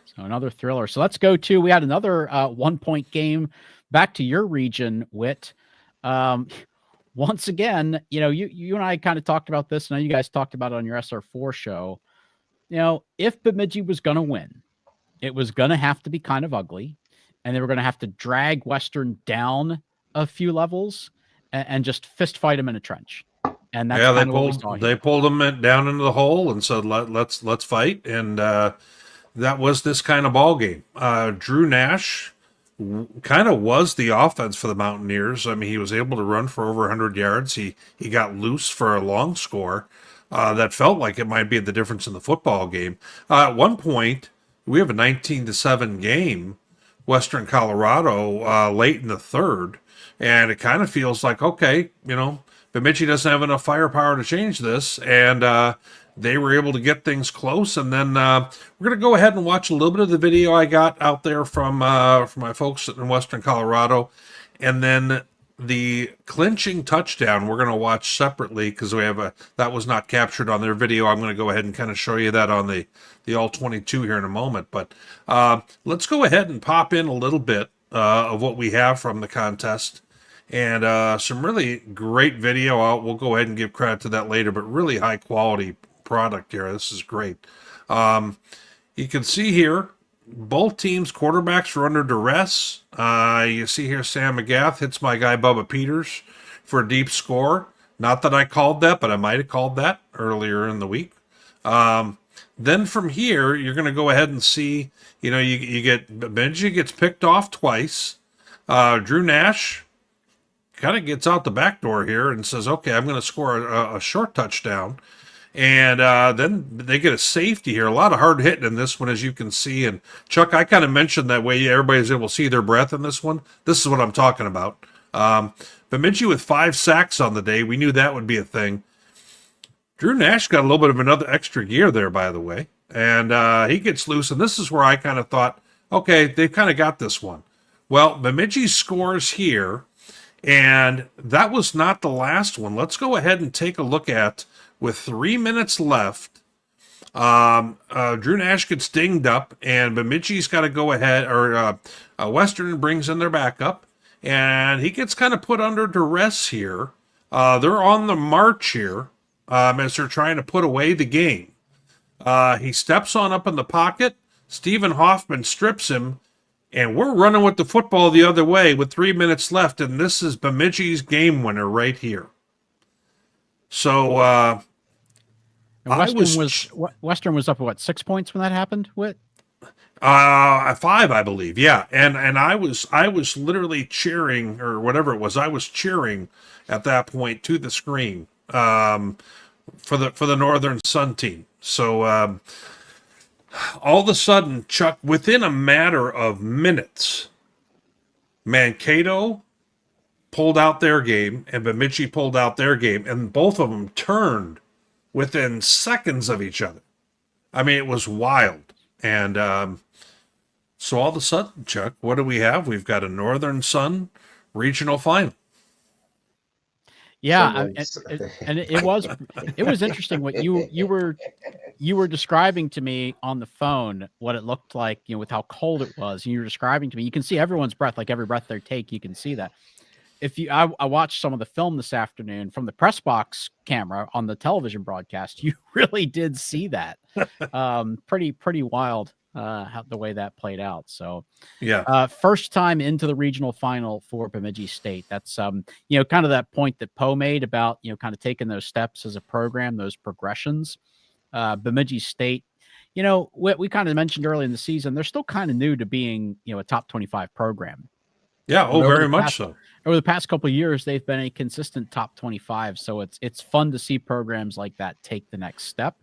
So another thriller. So let's go to, we had another 1-point game back to your region, Whit. Once again, you and I kind of talked about this. And you guys talked about it on your SR4 show. If Bemidji was going to win, it was going to have to be kind of ugly. And they were going to have to drag Western down a few levels and just fist fight them in a trench. And that's they pulled them down into the hole and said, let's fight. And that was this kind of ball game. Drew Nash kind of was the offense for the Mountaineers. I mean, he was able to run for over 100 yards. He got loose for a long score that felt like it might be the difference in the football game. At one point, we have a 19-7 game Western Colorado late in the third, and it kind of feels like, okay, Bemidji doesn't have enough firepower to change this, and they were able to get things close. And then we're going to go ahead and watch a little bit of the video I got out there from my folks in Western Colorado, and then the clinching touchdown we're going to watch separately because that was not captured on their video. I'm going to go ahead and kind of show you that on the all 22 here in a moment. But let's go ahead and pop in a little bit of what we have from the contest, and some really great video. We'll go ahead and give credit to that later, but really high quality product here. This is great. You can see here both teams' quarterbacks were under duress. You see here Sam McGath hits my guy Bubba Peters for a deep score. Not that I called that, but I might have called that earlier in the week. Then from here, you're going to go ahead and see, you get Bemidji gets picked off twice. Drew Nash kind of gets out the back door here and says, okay, I'm going to score a short touchdown. And then they get a safety here. A lot of hard hitting in this one, as you can see. And Chuck, I kind of mentioned that way everybody's able to see their breath in this one. This is what I'm talking about. Bemidji with 5 sacks on the day. We knew that would be a thing. Drew Nash got a little bit of another extra gear there, by the way. And he gets loose. And this is where I kind of thought, okay, they've kind of got this one. Well, Bemidji scores here. And that was not the last one. Let's go ahead and take a look at, with 3 minutes left, Drew Nash gets dinged up, and Bemidji's got to go ahead, or Western brings in their backup, and he gets kind of put under duress here. They're on the march here as they're trying to put away the game. He steps on up in the pocket. Stephen Hoffman strips him, and we're running with the football the other way with 3 minutes left, and this is Bemidji's game winner right here. So Western was up at 6 points when that happened? What? 5, I believe. Yeah, and I was literally cheering, or whatever it was. I was cheering at that point to the screen for the Northern Sun team. So all of a sudden, Chuck, within a matter of minutes, Mankato pulled out their game, and Bemidji pulled out their game, and both of them turned within seconds of each other. I mean, it was wild. And so all of a sudden, Chuck, what do we have? We've got a Northern Sun regional final. Yeah, and it was interesting what you were describing to me on the phone, what it looked like, with how cold it was. And you were describing to me, you can see everyone's breath, like every breath they take, you can see that. I watched some of the film this afternoon from the press box camera on the television broadcast. You really did see that. Pretty wild how the way that played out. So yeah, first time into the regional final for Bemidji State. That's kind of that point that Poe made about kind of taking those steps as a program, those progressions. Bemidji State, we kind of mentioned early in the season, they're still kind of new to being a top 25 program. Yeah, very much so. Over the past couple of years, they've been a consistent top 25. So it's fun to see programs like that take the next step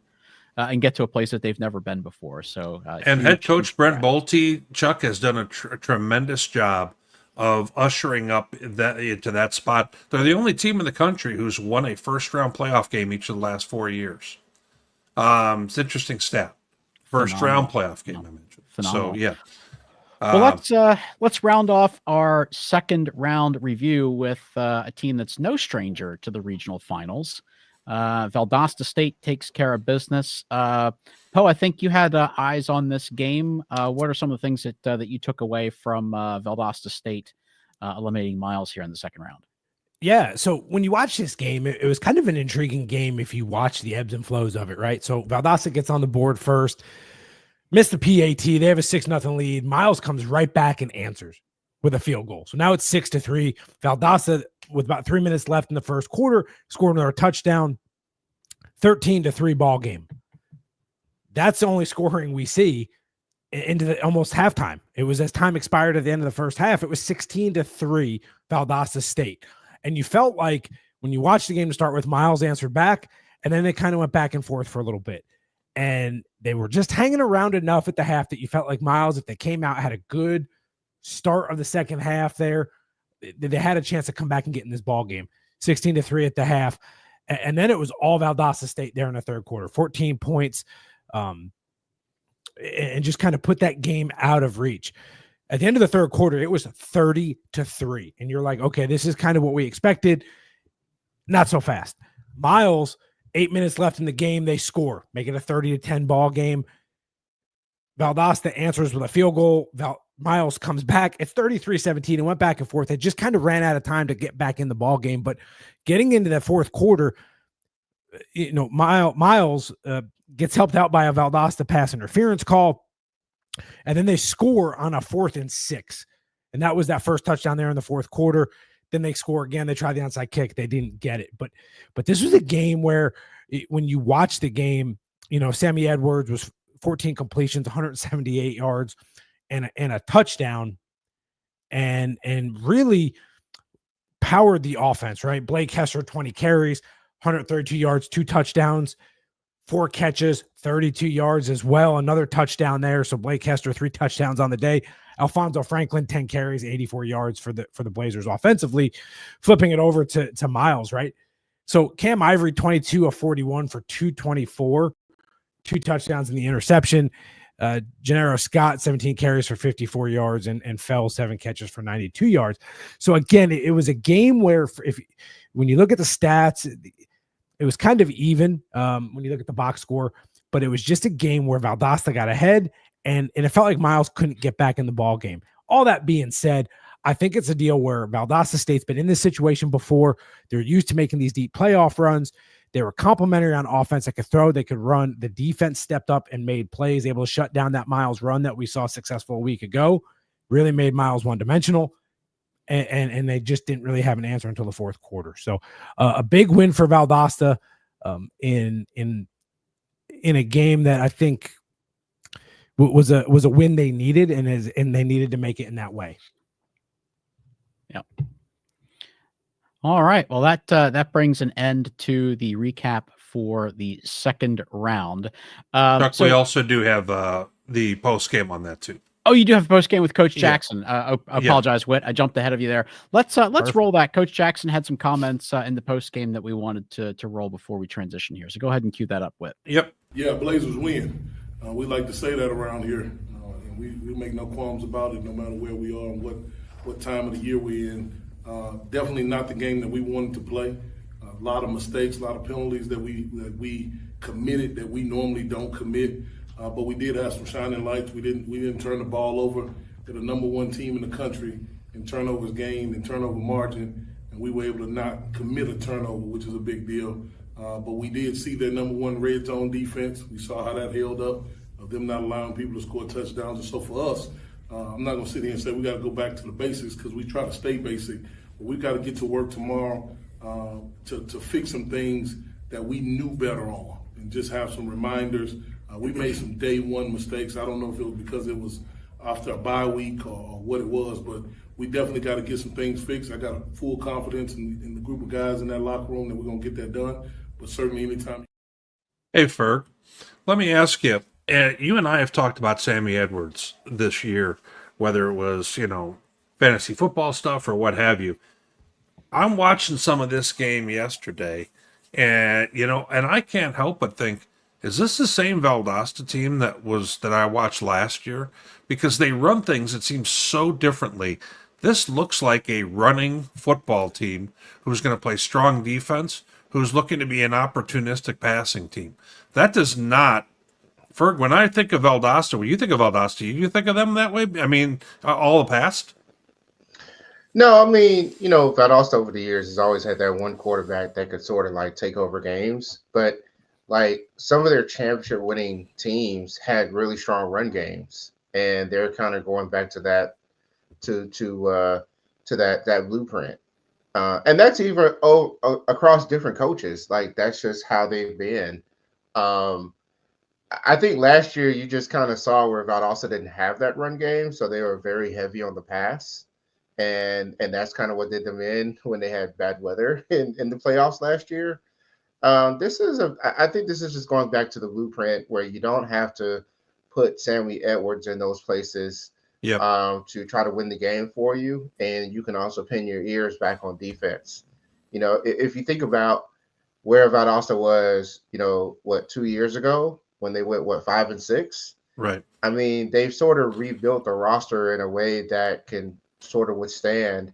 and get to a place that they've never been before. So, and head coach Brent Bolte, Chuck, has done a tremendous job of ushering up into that spot. They're the only team in the country who's won a first-round playoff game each of the last 4 years. It's an interesting stat. First-round playoff game, I mentioned. Phenomenal. So, yeah. Well, let's round off our second round review with a team that's no stranger to the regional finals. Valdosta State takes care of business. Poe, I think you had eyes on this game. What are some of the things that you took away from Valdosta State eliminating Miles here in the second round? Yeah, so when you watch this game, it was kind of an intriguing game if you watch the ebbs and flows of it, right? So Valdosta gets on the board first. Missed the PAT. They have a 6-0 lead. Miles comes right back and answers with a field goal. So now it's 6-3. Valdosta, with about 3 minutes left in the first quarter, scored another touchdown. 13-3 ball game. That's the only scoring we see into the almost halftime. It was as time expired at the end of the first half. It was 16-3 Valdosta State. And you felt like when you watched the game to start with, Miles answered back, and then they kind of went back and forth for a little bit. And they were just hanging around enough at the half that you felt like Miles, if they came out, had a good start of the second half there, they had a chance to come back and get in this ball game. 16-3 at the half. And then it was all Valdosta State there in the third quarter, 14 points, and just kind of put that game out of reach. At the end of the third quarter, it was 30-3. And you're like, okay, this is kind of what we expected. Not so fast. Miles, 8 minutes left in the game, they score, make it a 30-10 ball game. Valdosta answers with a field goal. Miles comes back. It's 33-17. It went back and forth. It just kind of ran out of time to get back in the ball game. But getting into that fourth quarter, Miles gets helped out by a Valdosta pass interference call, and then they score on a 4th and 6. And that was that first touchdown there in the fourth quarter. Then they score again. They try the onside kick. They didn't get it. But this was a game where when you watch the game, Sammy Edwards was 14 completions, 178 yards, and a touchdown, and really powered the offense, right? Blake Hester, 20 carries, 132 yards, 2 touchdowns, 4 catches, 32 yards as well. Another touchdown there. So Blake Hester, 3 touchdowns on the day. Alfonso Franklin, 10 carries, 84 yards for the Blazers offensively, flipping it over to Miles, right? So Cam Ivory, 22 of 41 for 224, 2 touchdowns in the interception. Gennaro Scott, 17 carries for 54 yards, and Fell 7 catches for 92 yards. So again, it was a game where when you look at the stats, it was kind of even when you look at the box score, but it was just a game where Valdosta got ahead, and it felt like Miles couldn't get back in the ball game. All that being said, I think it's a deal where Valdosta State's been in this situation before. They're used to making these deep playoff runs. They were complimentary on offense. They could throw, they could run. The defense stepped up and made plays, able to shut down that Miles run that we saw successful a week ago. Really made Miles one-dimensional, and they just didn't really have an answer until the fourth quarter. So a big win for Valdosta in a game that I think was a win they needed, and they needed to make it in that way. Yep. All right. Well, that brings an end to the recap for the second round. Chuck, we also do have the post game on that too. Oh, you do have a post game with Coach Jackson. I apologize, Whit. I jumped ahead of you there. Let's roll that. Coach Jackson had some comments in the post game that we wanted to roll before we transition here. So go ahead and cue that up, Whit. Yep. Yeah, Blazers win. We like to say that around here. And we make no qualms about it, no matter where we are and what time of the year we're in. Definitely not the game that we wanted to play. A lot of mistakes, a lot of penalties that we committed that we normally don't commit. But we did have some shining lights. We didn't turn the ball over. They're the number 1 team in the country in turnovers gained and turnover margin, and we were able to not commit a turnover, which is a big deal. But we did see their number 1 red zone defense. We saw how that held up, of them not allowing people to score touchdowns. And so for us, I'm not going to sit here and say we got to go back to the basics, because we try to stay basic. But we've got to get to work tomorrow to fix some things that we knew better on, and just have some reminders. We made some day 1 mistakes. I don't know if it was because it was after a bye week or what it was, but we definitely got to get some things fixed. I got full confidence in the group of guys in that locker room that we're going to get that done. But certainly anytime. Hey, Ferg, let me ask you. You and I have talked about Sammy Edwards this year, whether it was, fantasy football stuff or what have you. I'm watching some of this game yesterday, and I can't help but think, is this the same Valdosta team that I watched last year? Because they run things, it seems, so differently. This looks like a running football team who's going to play strong defense, who's looking to be an opportunistic passing team. That does not, Ferg, when I think of Valdosta, when you think of Valdosta, you think of them that way? I mean, all the past? No, I mean, Valdosta over the years has always had that one quarterback that could sort of like take over games. But like some of their championship winning teams had really strong run games, and they're kind of going back to that, to that blueprint. And that's even across different coaches. Like that's just how they've been. I think last year you just kind of saw where Valdosta didn't have that run game, so they were very heavy on the pass. And that's kind of what did them in when they had bad weather in the playoffs last year. I think this is just going back to the blueprint where you don't have to put Sammy Edwards in those places to try to win the game for you, and you can also pin your ears back on defense. If you think about where Valdosta was, 2 years ago when they went 5-6. Right. I mean, they've sort of rebuilt the roster in a way that can sort of withstand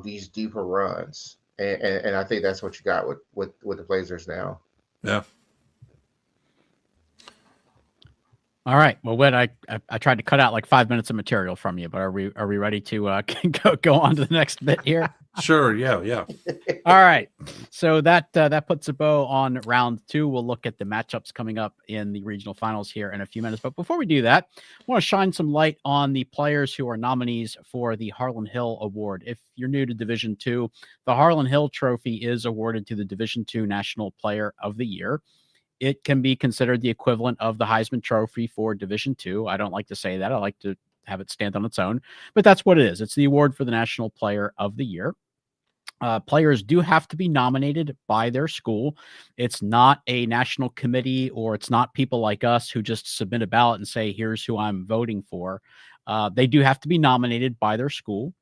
these deeper runs, and I think that's what you got with the Blazers now. Yeah. All right. Well, Whit, I tried to cut out like 5 minutes of material from you, but are we ready to go on to the next bit here? Sure. Yeah. All right. So that puts a bow on round 2. We'll look at the matchups coming up in the regional finals here in a few minutes. But before we do that, I want to shine some light on the players who are nominees for the Harlon Hill Award. If you're new to Division II, the Harlon Hill Trophy is awarded to the Division II National Player of the Year. It can be considered the equivalent of the Heisman Trophy for Division II. I don't like to say that. I like to have it stand on its own, but that's what it is. It's the award for the National Player of the Year. Players do have to be nominated by their school. It's not a national committee, or it's not people like us who just submit a ballot and say, here's who I'm voting for. They do have to be nominated by their school.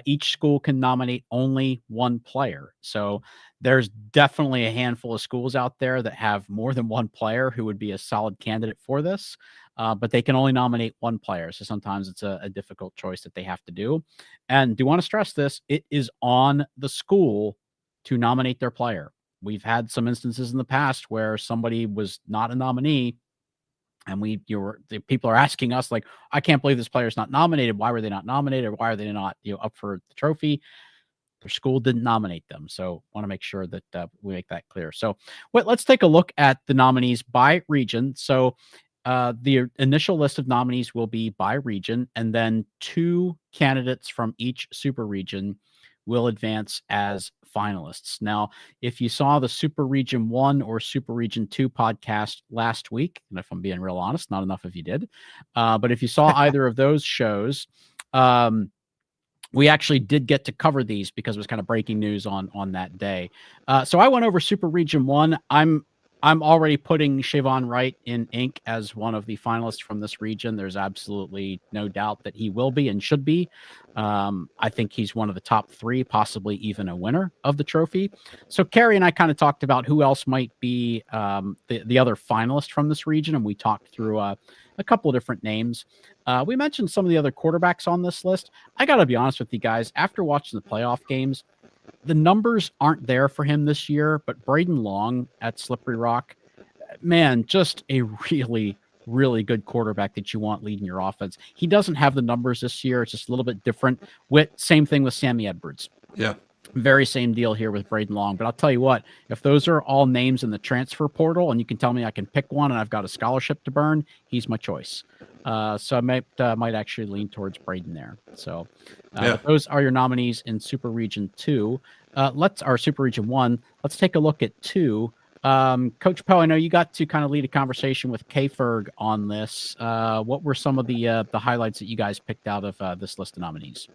Each school can nominate only one player. So there's definitely a handful of schools out there that have more than one player who would be a solid candidate for this, but they can only nominate one player. So sometimes it's a difficult choice that they have to do. And do want to stress this, it is on the school to nominate their player. We've had some instances in the past where somebody was not a nominee, and the people are asking us, like, I can't believe this player's not nominated. Why were they not nominated? Why are they not, up for the trophy? Their school didn't nominate them. So want to make sure that we make that clear. So let's take a look at the nominees by region. So the initial list of nominees will be by region, and then 2 candidates from each super region will advance as finalists. Now, if you saw the Super Region 1 or Super Region 2 podcast last week, and if I'm being real honest, not enough of you did, but if you saw either of those shows, we actually did get to cover these because it was kind of breaking news on that day. So I went over Super Region 1. I'm already putting Shavon Wright in ink as one of the finalists from this region. There's absolutely no doubt that he will be and should be. I think he's one of the top 3, possibly even a winner of the trophy. So Carrie and I kind of talked about who else might be the other finalist from this region, and we talked through a couple of different names. We mentioned some of the other quarterbacks on this list. I got to be honest with you guys, after watching the playoff games, the numbers aren't there for him this year, but Braden Long at Slippery Rock, man, just a really, really good quarterback that you want leading your offense. He doesn't have the numbers this year. It's just a little bit different. Same thing with Sammy Edwards. Yeah. Very same deal here with Braden Long. But I'll tell you what, if those are all names in the transfer portal and you can tell me I can pick one and I've got a scholarship to burn, he's my choice. So I might actually lean towards Braden there. So those are your nominees in Super Region 2. Our Super Region 1. Let's take a look at 2. Coach Poe, I know you got to kind of lead a conversation with K-Ferg on this. What were some of the highlights that you guys picked out of this list of nominees?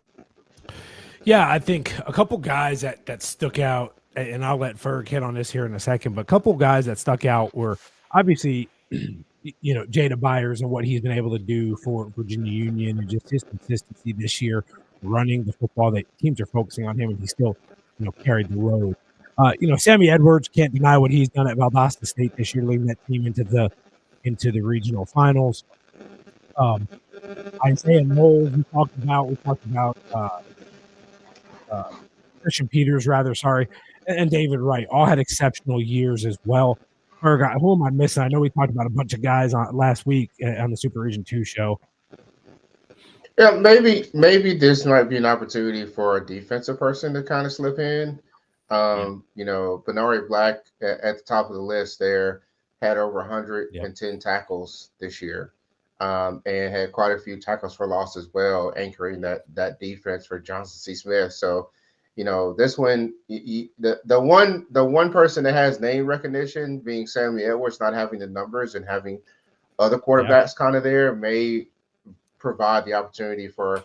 Yeah, I think a couple guys that stuck out, and I'll let Ferg hit on this here in a second, but a couple guys that stuck out were obviously, Jada Byers and what he's been able to do for Virginia Union, and just his consistency this year running the football. That teams are focusing on him, and he still, carried the load. Sammy Edwards, can't deny what he's done at Valdosta State this year, leading that team into the regional finals. Isaiah Knowles, we talked about Christian Peters, and David Wright all had exceptional years as well. Who am I missing? I know we talked about a bunch of guys last week on the Super Region 2 show. Yeah, maybe this might be an opportunity for a defensive person to kind of slip in. Benari Black at the top of the list there had over 110 tackles this year, and had quite a few tackles for loss as well, anchoring that defense for Johnson C. Smith. So, this one, the one person that has name recognition, being Sammy Edwards, not having the numbers and having other quarterbacks kind of there, may provide the opportunity for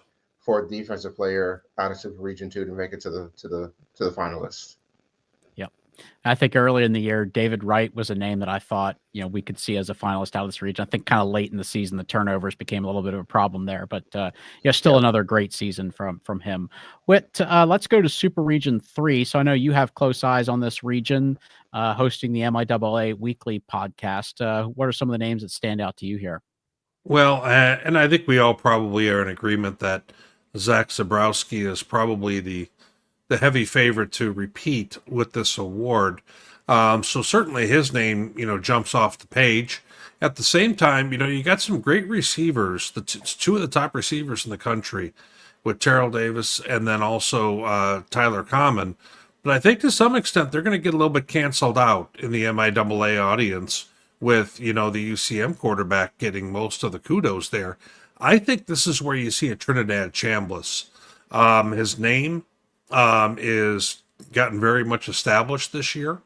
a defensive player out of Super Region 2 to make it to the finalists. Yep. I think early in the year, David Wright was a name that I thought, we could see as a finalist out of this region. I think kind of late in the season, the turnovers became a little bit of a problem there, but still another great season from him. Whit, let's go to Super Region 3. So I know you have close eyes on this region, hosting the MIAA Weekly podcast. What are some of the names that stand out to you here? Well, and I think we all probably are in agreement that Zach Zabrowski is probably the heavy favorite to repeat with this award. So certainly his name, jumps off the page. At the same time, you got some great receivers, two of the top receivers in the country with Terrell Davis and then also Tyler Common. But I think to some extent they're going to get a little bit canceled out in the MIAA audience with, the UCM quarterback getting most of the kudos there. I think this is where you see a Trinidad Chambliss. His name is gotten very much established this year.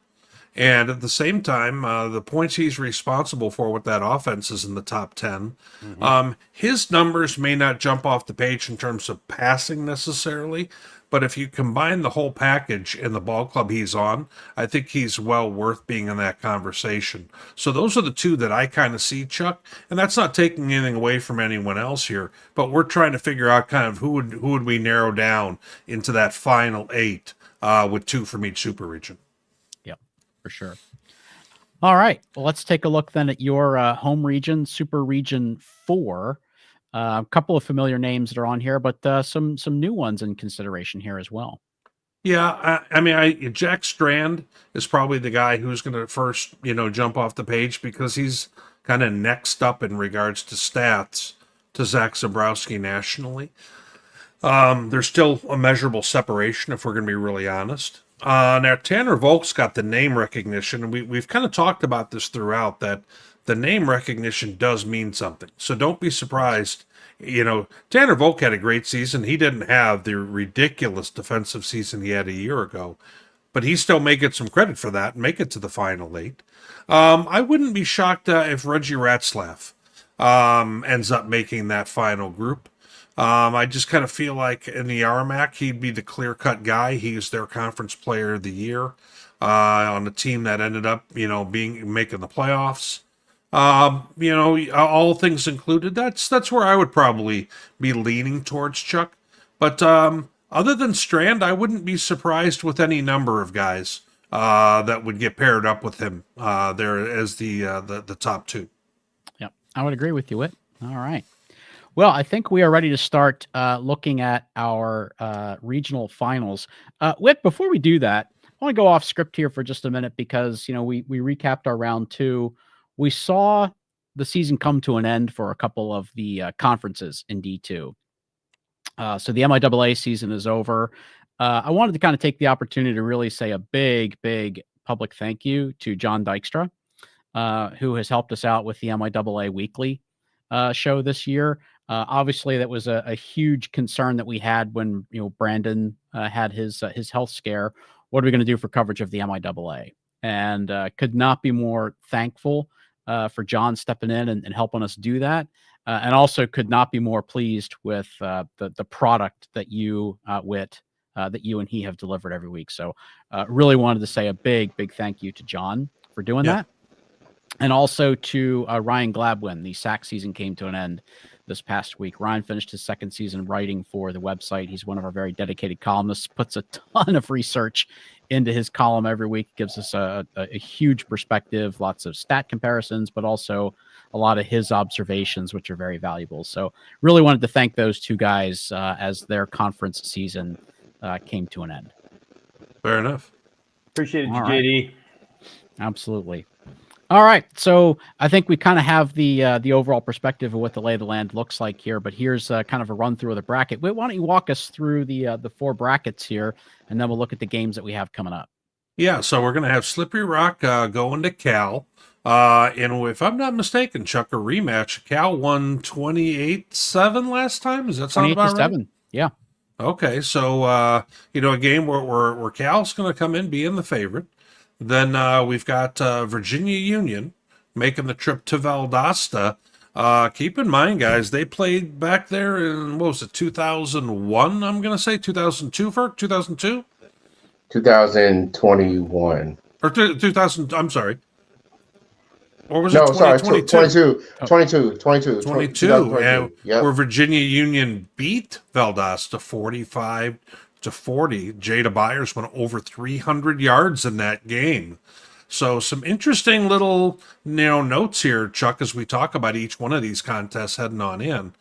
And at the same time, the points he's responsible for with that offense is in the top 10. Mm-hmm. His numbers may not jump off the page in terms of passing necessarily, but if you combine the whole package in the ball club he's on, I think he's well worth being in that conversation. So those are the two that I kind of see, Chuck. And that's not taking anything away from anyone else here, but we're trying to figure out kind of who would we narrow down into that final 8 with 2 from each super region. Yep, for sure. All right. Well, let's take a look then at your home region, Super Region 4. A couple of familiar names that are on here, but some new ones in consideration here as well. Yeah, Jack Strand is probably the guy who's going to first, jump off the page because he's kind of next up in regards to stats to Zach Zabrowski nationally. There's still a measurable separation if we're going to be really honest. Now, Tanner Volk's got the name recognition, and we've kind of talked about this throughout, that the name recognition does mean something. So don't be surprised. Tanner Volk had a great season. He didn't have the ridiculous defensive season he had a year ago, but he still may get some credit for that and make it to the final 8. I wouldn't be shocked if Reggie Ratzlaff ends up making that final group. I just kind of feel like in the RMAC, he'd be the clear-cut guy. He was their conference player of the year on the team that ended up, making the playoffs. All things included, that's where I would probably be leaning towards, Chuck. But other than Strand, I wouldn't be surprised with any number of guys that would get paired up with him there as the top 2. Yep, I would agree with you, Whit. All right. Well, I think we are ready to start looking at our regional finals. Whit, before we do that, I want to go off script here for just a minute because, we recapped our round 2. We saw the season come to an end for a couple of the conferences in D2. So the MIAA season is over. I wanted to kind of take the opportunity to really say a big public thank you to John Dykstra, who has helped us out with the MIAA Weekly show this year. Obviously, that was a huge concern that we had when Brandon had his health scare. What are we going to do for coverage of the MIAA? And could not be more thankful for John stepping in and helping us do that. And also could not be more pleased with the product that you, Whit, that you and he have delivered every week. So really wanted to say a big thank you to John for doing that. And also to Ryan Gladwin. The SAC season came to an end this past week. Ryan finished his second season writing for the website. He's one of our very dedicated columnists, puts a ton of research into his column every week, gives us a huge perspective, lots of stat comparisons, but also a lot of his observations, which are very valuable. So really wanted to thank those two guys as their conference season came to an end. Fair enough. Appreciate it, All JD. right. Absolutely. All right, so I think we kind of have the overall perspective of what the lay of the land looks like here, but here's kind of a run through of the bracket. Why don't you walk us through the 4 brackets here, and then we'll look at the games that we have coming up. Yeah, so we're going to have Slippery Rock going to Cal. And if I'm not mistaken, Chuck, a rematch. Cal won 28-7 last time. Does that sound about right? 28-7, yeah. Okay, so, a game where Cal's going to come in being the favorite. Then we've got Virginia Union making the trip to Valdosta. Keep in mind, guys, they played back there in, 2001, I'm going to say? 2002, 2002? 2021. Or 2000, I'm sorry. Or was it No, sorry, 2022? 22. 22. And Yep. where Virginia Union beat Valdosta 45-40. Jada Byers went over 300 yards in that game. So some interesting little notes here, Chuck, as we talk about each one of these contests heading on in.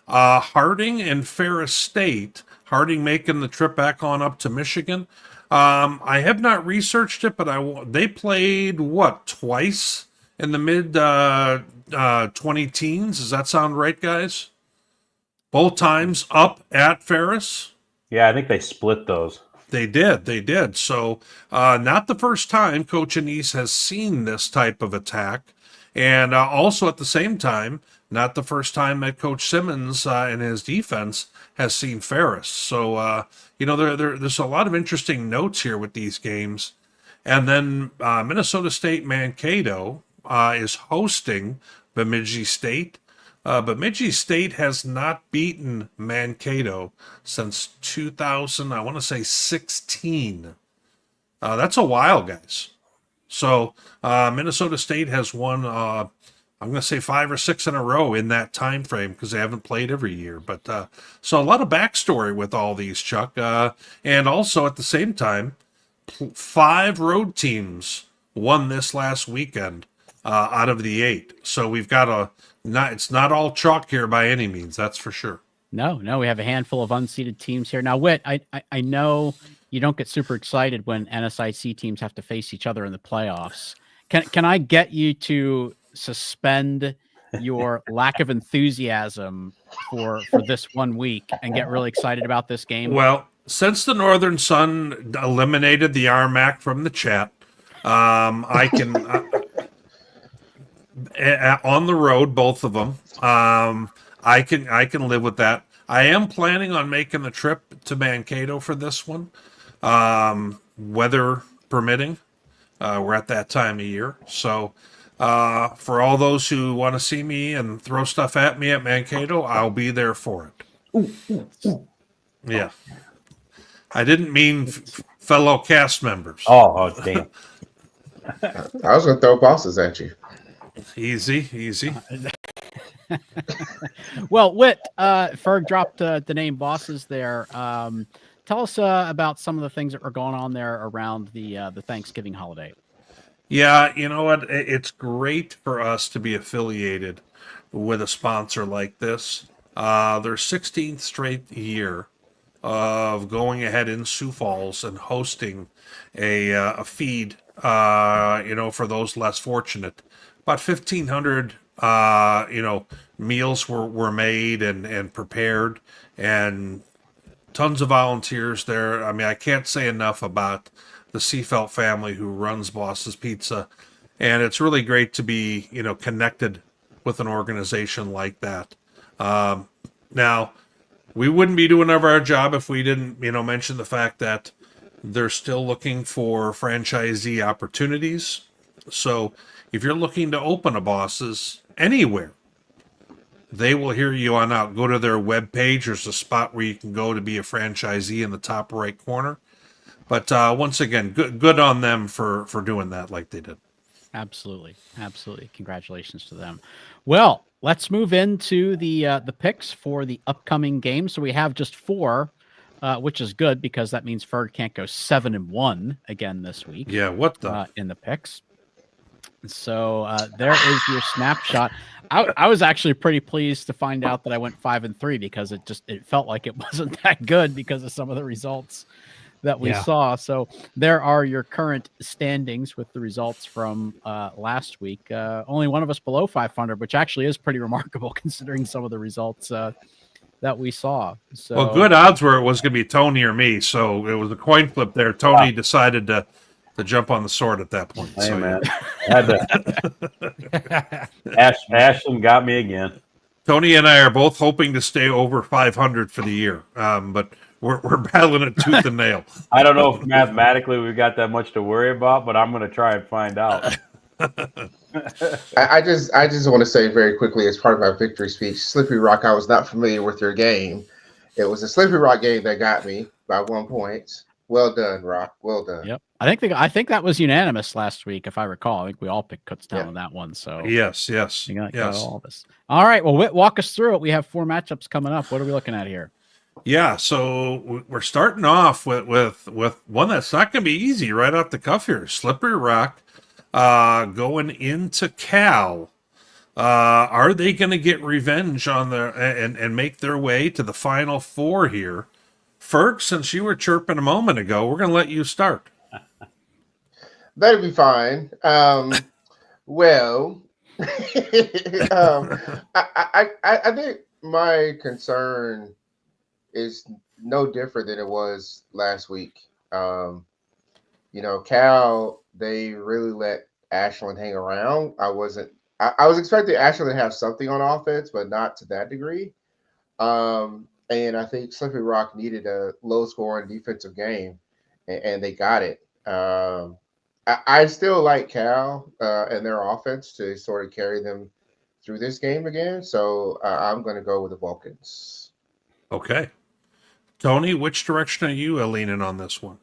Harding and Ferris State. Harding making the trip back on up to Michigan. I have not researched it, but they played twice in the mid 20 teens. Does that sound right, guys? Both times up at Ferris. Yeah, I think they split those. They did. So not the first time Coach Anise has seen this type of attack. And also at the same time, not the first time that Coach Simmons and his defense has seen Ferris. So, there's a lot of interesting notes here with these games. And then Minnesota State Mankato is hosting Bemidji State. Bemidji State has not beaten Mankato since 2016. That's a while, guys. So Minnesota State has won, I'm going to say 5 or 6 in a row in that time frame because they haven't played every year. But so a lot of backstory with all these, Chuck. And also at the same time, 5 road teams won this last weekend out of the 8. So we've got it's not all chalk here by any means, that's for sure. No, we have a handful of unseeded teams here. Now, Whit, I know you don't get super excited when NSIC teams have to face each other in the playoffs. Can I get you to suspend your lack of enthusiasm for this 1 week and get really excited about this game? Well, since the Northern Sun eliminated the RMAC from the chat, I can on the road, both of them. I can live with that. I am planning on making the trip to Mankato for this one, weather permitting. We're at that time of year, so for all those who want to see me and throw stuff at me at Mankato, I'll be there for it. Yeah, I didn't mean fellow cast members. Oh, damn! I was gonna throw bosses at you. Easy. Well, Whit, Ferg dropped the name bosses there. Tell us about some of the things that were going on there around the Thanksgiving holiday. Yeah, you know what? It's great for us to be affiliated with a sponsor like this. Their 16th straight year of going ahead in Sioux Falls and hosting a feed, for those less fortunate. About 1,500, meals were made and prepared, and tons of volunteers there. I mean, I can't say enough about the Seafelt family who runs Boss's Pizza, and it's really great to be, connected with an organization like that. Now, we wouldn't be doing our job if we didn't, mention the fact that they're still looking for franchisee opportunities. So if you're looking to open a Boss's anywhere, they will hear you on out. Go to their webpage. There's a spot where you can go to be a franchisee in the top right corner. But once again, good on them for doing that like they did. Absolutely. Congratulations to them. Well, let's move into the picks for the upcoming game. So we have just 4, which is good because that means Ferg can't go 7-1 again this week. Yeah, what the in the picks. So there is your snapshot. I was actually pretty pleased to find out that I went 5-3 because it felt like it wasn't that good because of some of the results that we saw. So there are your current standings with the results from last week. Only one of us below 500, which actually is pretty remarkable considering some of the results that we saw. So, well, good odds were it was going to be Tony or me. So it was a coin flip there. Tony decided to jump on the sword at that point. Hey, so, man. Ashland got me again. Tony and I are both hoping to stay over 500 for the year, but we're battling it tooth and nail. I don't know if mathematically we've got that much to worry about, but I'm going to try and find out. I just want to say very quickly as part of my victory speech, Slippery Rock, I was not familiar with your game. It was a Slippery Rock game that got me by 1 point. Well done, Rock. Well done. Yep. I think that was unanimous last week, if I recall. I think we all picked Kutztown Yeah. on that one. So Yes. you got Yes. all of us. All right. Well, Whit, walk us through it. We have 4 matchups coming up. What are we looking at here? Yeah, so we're starting off with one that's not going to be easy right off the cuff here. Slippery Rock going into Cal. Are they going to get revenge on and make their way to the Final Four here? Ferg, since you were chirping a moment ago, we're going to let you start. That'll be fine. Well, I think my concern is no different than it was last week. Cal, they really let Ashland hang around. I was expecting Ashland to have something on offense, but not to that degree. And I think Slippery Rock needed a low-scoring defensive game, and they got it. I still like Cal and their offense to sort of carry them through this game again. So I'm going to go with the Vulcans. Okay. Tony, which direction are you leaning on this one?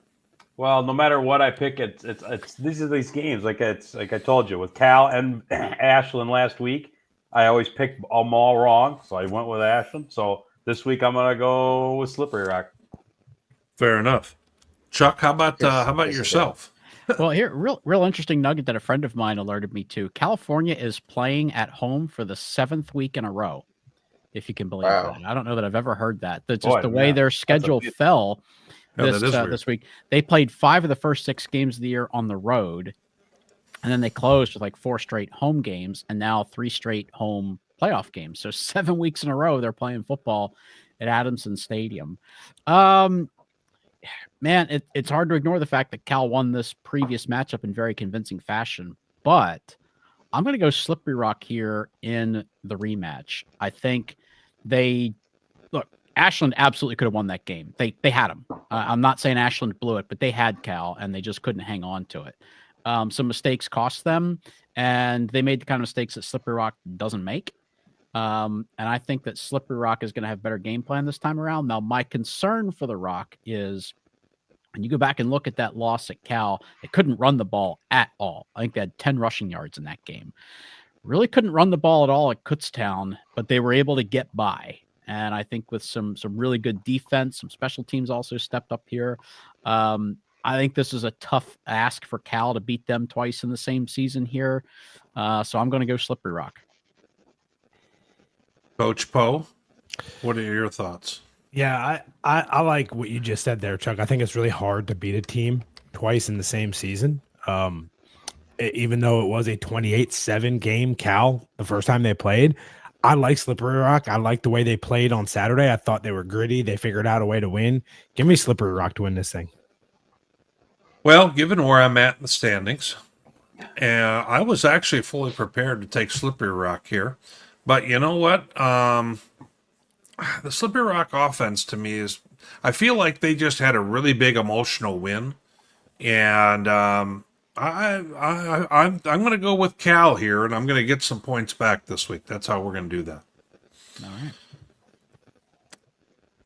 Well, no matter what I pick, it's these games. Like I told you with Cal and Ashland last week, I always pick them all wrong, so I went with Ashland. So this week I'm gonna go with Slippery Rock. Fair enough. Chuck, how about yourself? Well, here, real interesting nugget that a friend of mine alerted me to. California is playing at home for the 7th week in a row, if you can believe that. I don't know that I've ever heard that. That's just the way their schedule fell this week. They played 5 of the first 6 games of the year on the road, and then they closed with like 4 straight home games, and now 3 straight home playoff games. So 7 weeks in a row they're playing football at Adamson Stadium. Man, it's hard to ignore the fact that Cal won this previous matchup in very convincing fashion, but I'm going to go Slippery Rock here in the rematch. I think Ashland absolutely could have won that game. They had them. I'm not saying Ashland blew it, but they had Cal, and they just couldn't hang on to it. Some mistakes cost them, and they made the kind of mistakes that Slippery Rock doesn't make. And I think that Slippery Rock is going to have better game plan this time around. Now, my concern for the Rock is when you go back and look at that loss at Cal, they couldn't run the ball at all. I think they had 10 rushing yards in that game. Really couldn't run the ball at all at Kutztown, but they were able to get by. And I think with some really good defense, some special teams also stepped up here. I think this is a tough ask for Cal to beat them twice in the same season here. So I'm going to go Slippery Rock. Coach Poe, what are your thoughts? Yeah, I like what you just said there, Chuck. I think it's really hard to beat a team twice in the same season. Even though it was a 28-7 game, Cal, the first time they played, I like Slippery Rock. I like the way they played on Saturday. I thought they were gritty. They figured out a way to win. Give me Slippery Rock to win this thing. Well, given where I'm at in the standings, I was actually fully prepared to take Slippery Rock here. But you know what? The Slippery Rock offense to me is, I feel like they just had a really big emotional win, and I'm going to go with Cal here, and I'm going to get some points back this week. That's how we're going to do that. All right.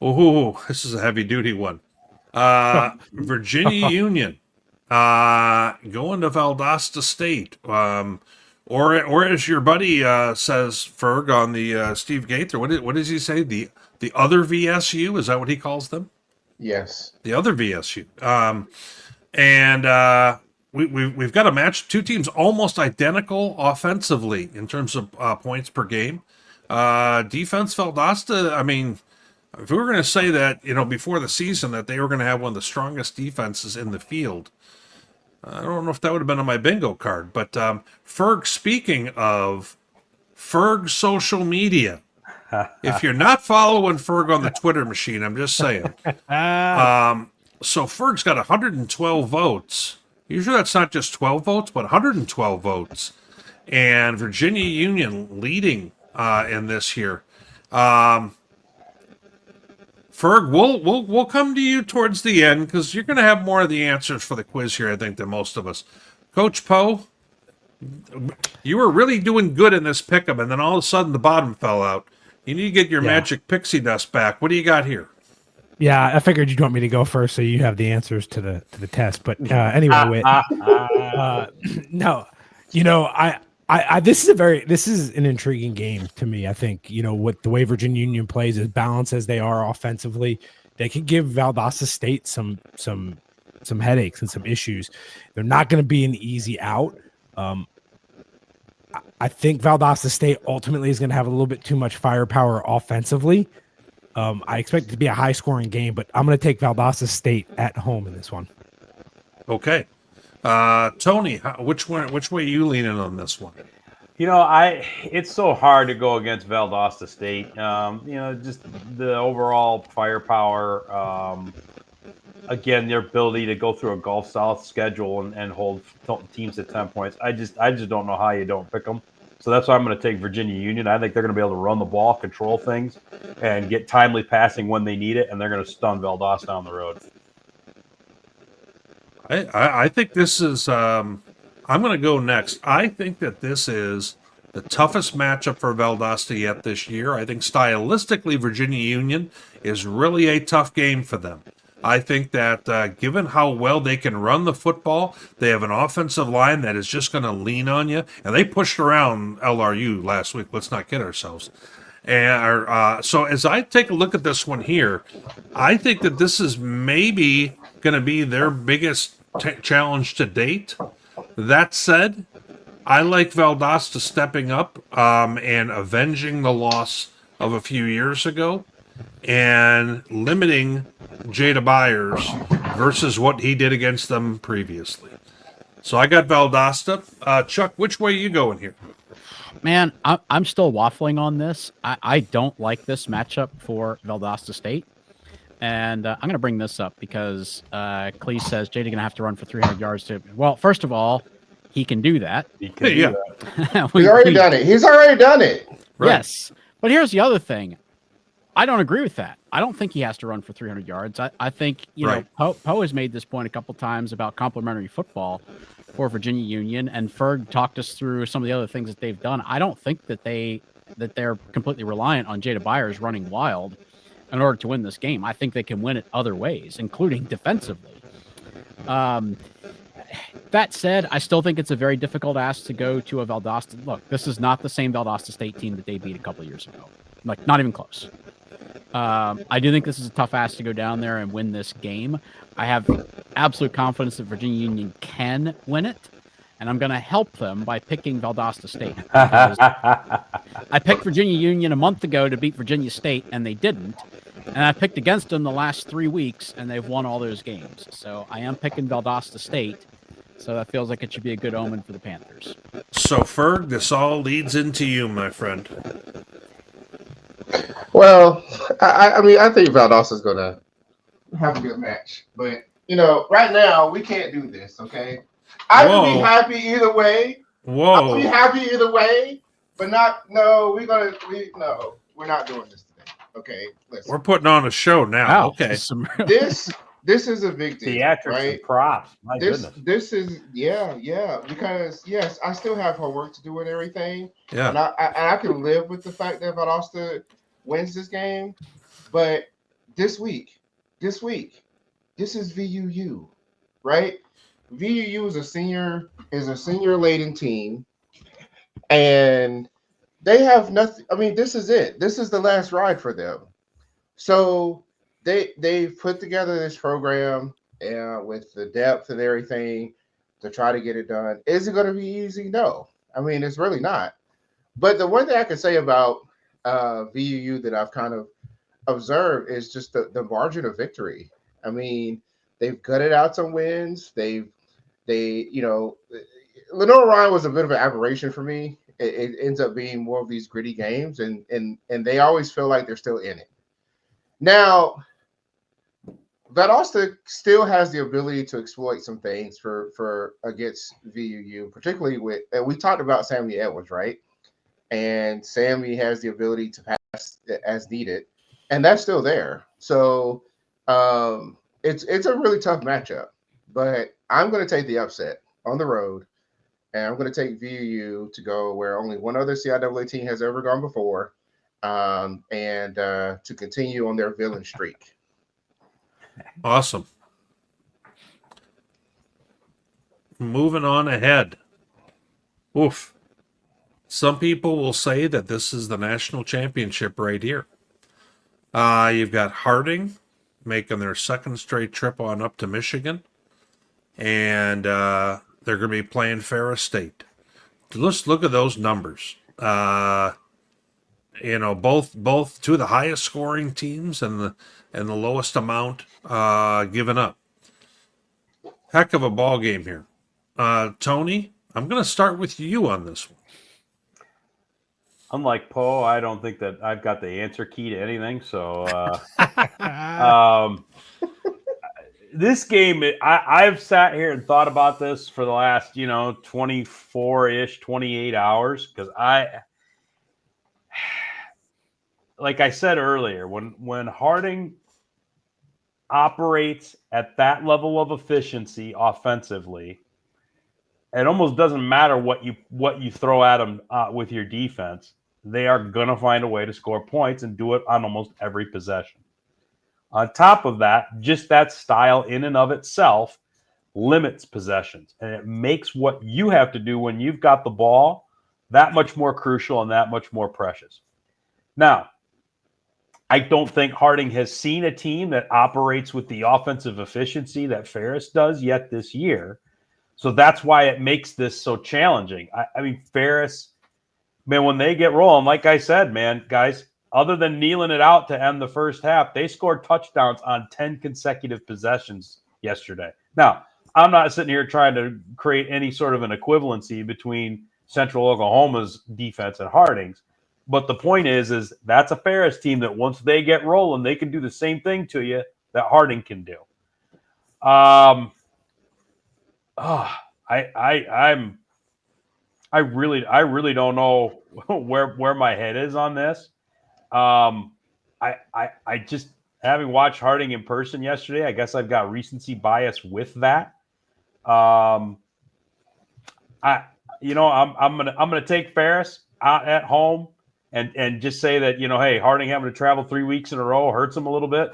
Oh, this is a heavy duty one. Virginia Union going to Valdosta State. Or as your buddy says, Ferg, on the Steve Gaither, what does he say? The other VSU? Is that what he calls them? Yes. The other VSU. We've got a match, 2 teams almost identical offensively in terms of points per game. Defense, Valdosta, I mean, if we were going to say that, before the season that they were going to have one of the strongest defenses in the field, I don't know if that would have been on my bingo card, but Ferg, speaking of Ferg social media, if you're not following Ferg on the Twitter machine, I'm just saying. So Ferg's got 112 votes. Usually that's not just 12 votes, but 112 votes. And Virginia Union leading in this here. Ferg, we'll come to you towards the end because you're going to have more of the answers for the quiz here, I think, than most of us. Coach Poe, you were really doing good in this pick'em, and then all of a sudden the bottom fell out. You need to get your magic pixie dust back. What do you got here? Yeah, I figured you'd want me to go first, so you have the answers to the test. But anyway, Whit, no, this is an intriguing game to me. I think with the way Virginia Union plays, as balanced as they are offensively, they could give Valdosta State some headaches and some issues. They're not going to be an easy out. I think Valdosta State ultimately is going to have a little bit too much firepower offensively. I expect it to be a high-scoring game, but I'm going to take Valdosta State at home in this one. Okay. Tony, which way are you leaning on this one? It's so hard to go against Valdosta State. Just the overall firepower. Again, their ability to go through a Gulf South schedule and hold teams at 10 points. I just don't know how you don't pick them. So that's why I'm going to take Virginia Union. I think they're going to be able to run the ball, control things, and get timely passing when they need it, and they're going to stun Valdosta on the road. I think this is I'm going to go next. I think that this is the toughest matchup for Valdosta yet this year. I think stylistically Virginia Union is really a tough game for them. I think that given how well they can run the football, they have an offensive line that is just going to lean on you. And they pushed around LRU last week. Let's not kid ourselves. And so as I take a look at this one here, I think that this is maybe going to be their biggest challenge to date. That said, I like Valdosta stepping up and avenging the loss of a few years ago and limiting Jada Byers versus what he did against them previously. So I got Valdosta. Chuck, which way are you going here? Man, I'm still waffling on this. I don't like this matchup for Valdosta State. And I'm going to bring this up because Clee says Jada going to have to run for 300 yards to. Well, first of all, he can do that. He's already done it. He's already done it. Right. Yes. But here's the other thing. I don't agree with that. I don't think he has to run for 300 yards. I think, Poe has made this point a couple times about complementary football for Virginia Union, and Ferg talked us through some of the other things that they've done. I don't think that they're completely reliant on Jada Byers running wild in order to win this game. I think they can win it other ways, including defensively. That said, I still think it's a very difficult ask to go to a Valdosta. Look, this is not the same Valdosta State team that they beat a couple years ago. Like, not even close. I do think this is a tough ask to go down there and win this game. I have absolute confidence that Virginia Union can win it, and I'm going to help them by picking Valdosta State. I picked Virginia Union a month ago to beat Virginia State, and they didn't. And I picked against them the last 3 weeks, and they've won all those games. So I am picking Valdosta State. So that feels like it should be a good omen for the Panthers. So, Ferg, this all leads into you, my friend. Well, I mean, I think Valdosta's going to have a good match. But, right now, we can't do this, okay? I would be happy either way. I would be happy either way, but we're not doing this today, okay? Listen. We're putting on a show now. Wow. Okay. This is a big deal, theatrics right? and props. My goodness. This is because yes, I still have homework to do and everything. Yeah. And I can live with the fact that Valdosta wins this game, but this week, this is VUU, right? VUU is a senior laden team, and they have nothing. I mean, this is it. This is the last ride for them. So they've put together this program with the depth and everything to try to get it done. Is it going to be easy? No. I mean, it's really not. But the one thing I can say about VUU that I've kind of observed is just the margin of victory. I mean, they've gutted out some wins. Lenore Ryan was a bit of an aberration for me. It ends up being more of these gritty games, and they always feel like they're still in it. Now, Valdosta still has the ability to exploit some things for against VUU, particularly we talked about Sammy Edwards, right? And Sammy has the ability to pass as needed, and that's still there. So it's a really tough matchup, but I'm going to take the upset on the road, and I'm going to take VUU to go where only one other CIAA team has ever gone before, and to continue on their villain streak. Awesome. Moving on ahead. Oof. Some people will say that this is the national championship right here. You've got Harding making their second straight trip on up to Michigan, and they're going to be playing Ferris State. Let's look at those numbers. Both two of the highest scoring teams and the lowest amount given up. Heck of a ball game here. Tony, I'm going to start with you on this one. Unlike Poe, I don't think that I've got the answer key to anything. So this game, I've sat here and thought about this for the last, 24-ish, 28 hours. Because like I said earlier, when Harding operates at that level of efficiency offensively, it almost doesn't matter what you throw at them with your defense. They are going to find a way to score points and do it on almost every possession. On top of that, just that style in and of itself limits possessions, and it makes what you have to do when you've got the ball that much more crucial and that much more precious. Now, I don't think Harding has seen a team that operates with the offensive efficiency that Ferris does yet this year. So that's why it makes this so challenging. I mean, Ferris, man, when they get rolling, like I said, man, guys, other than kneeling it out to end the first half, they scored touchdowns on 10 consecutive possessions yesterday. Now, I'm not sitting here trying to create any sort of an equivalency between Central Oklahoma's defense and Harding's, but the point is that's a Ferris team that once they get rolling, they can do the same thing to you that Harding can do. I really don't know where my head is on this. I just, having watched Harding in person yesterday, I guess I've got recency bias with that. I'm gonna take Ferris out at home and just say that, hey, Harding having to travel 3 weeks in a row hurts him a little bit.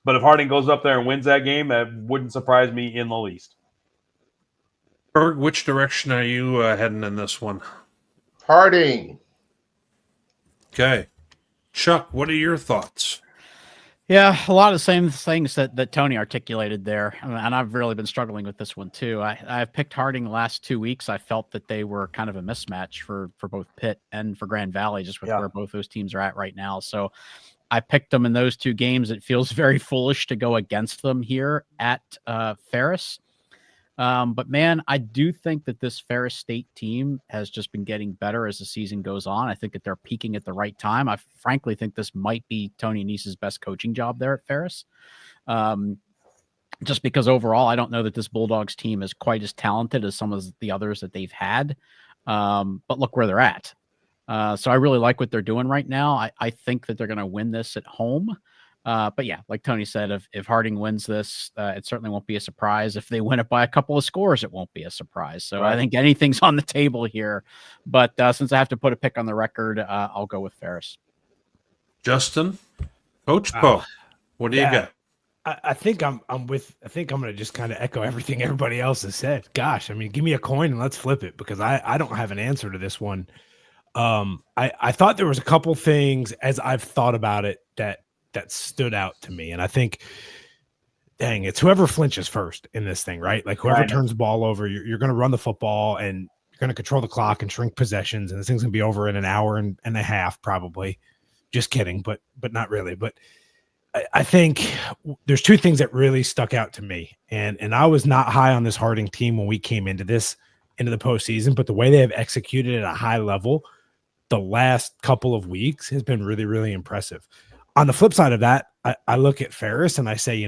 But if Harding goes up there and wins that game, that wouldn't surprise me in the least. Berg, which direction are you heading in this one? Harding. Okay. Chuck, what are your thoughts? Yeah, a lot of the same things that Tony articulated there. And I've really been struggling with this one too. I've picked Harding the last 2 weeks. I felt that they were kind of a mismatch for both Pitt and for Grand Valley, just with where both those teams are at right now. So I picked them in those two games. It feels very foolish to go against them here at Ferris. But man, I do think that this Ferris State team has just been getting better as the season goes on. I think that they're peaking at the right time. I frankly think this might be Tony Nese's best coaching job there at Ferris. Just because overall, I don't know that this Bulldogs team is quite as talented as some of the others that they've had. But look where they're at. So I really like what they're doing right now. I think that they're going to win this at home. But yeah, like Tony said, if Harding wins this, it certainly won't be a surprise. If they win it by a couple of scores, it won't be a surprise. So I think anything's on the table here. But since I have to put a pick on the record, I'll go with Ferris. Justin, Coach Poe, what do you got? I think I'm going to just kind of echo everything everybody else has said. Gosh, I mean, give me a coin and let's flip it, because I don't have an answer to this one. I thought there was a couple things as I've thought about it that stood out to me. And I think, dang, it's whoever flinches first in this thing, right? Like whoever turns the ball over, you're going to run the football and you're going to control the clock and shrink possessions. And this thing's going to be over in an hour and a half, probably. Just kidding, but not really. But I think there's two things that really stuck out to me. And I was not high on this Harding team when we came into the postseason, but the way they have executed at a high level the last couple of weeks has been really, really impressive. On the flip side of that, I look at Ferris and I say,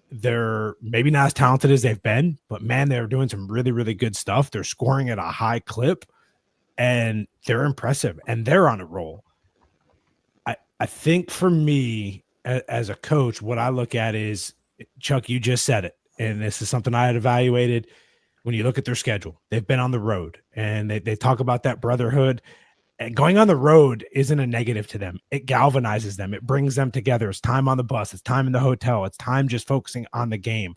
they're maybe not as talented as they've been, but man, they're doing some really, really good stuff. They're scoring at a high clip and they're impressive and they're on a roll. I think for me as a coach, what I look at is, Chuck, you just said it, and this is something I had evaluated. When you look at their schedule, they've been on the road and they talk about that brotherhood. And going on the road isn't a negative to them. It galvanizes them. It brings them together. It's time on the bus. It's time in the hotel. It's time just focusing on the game.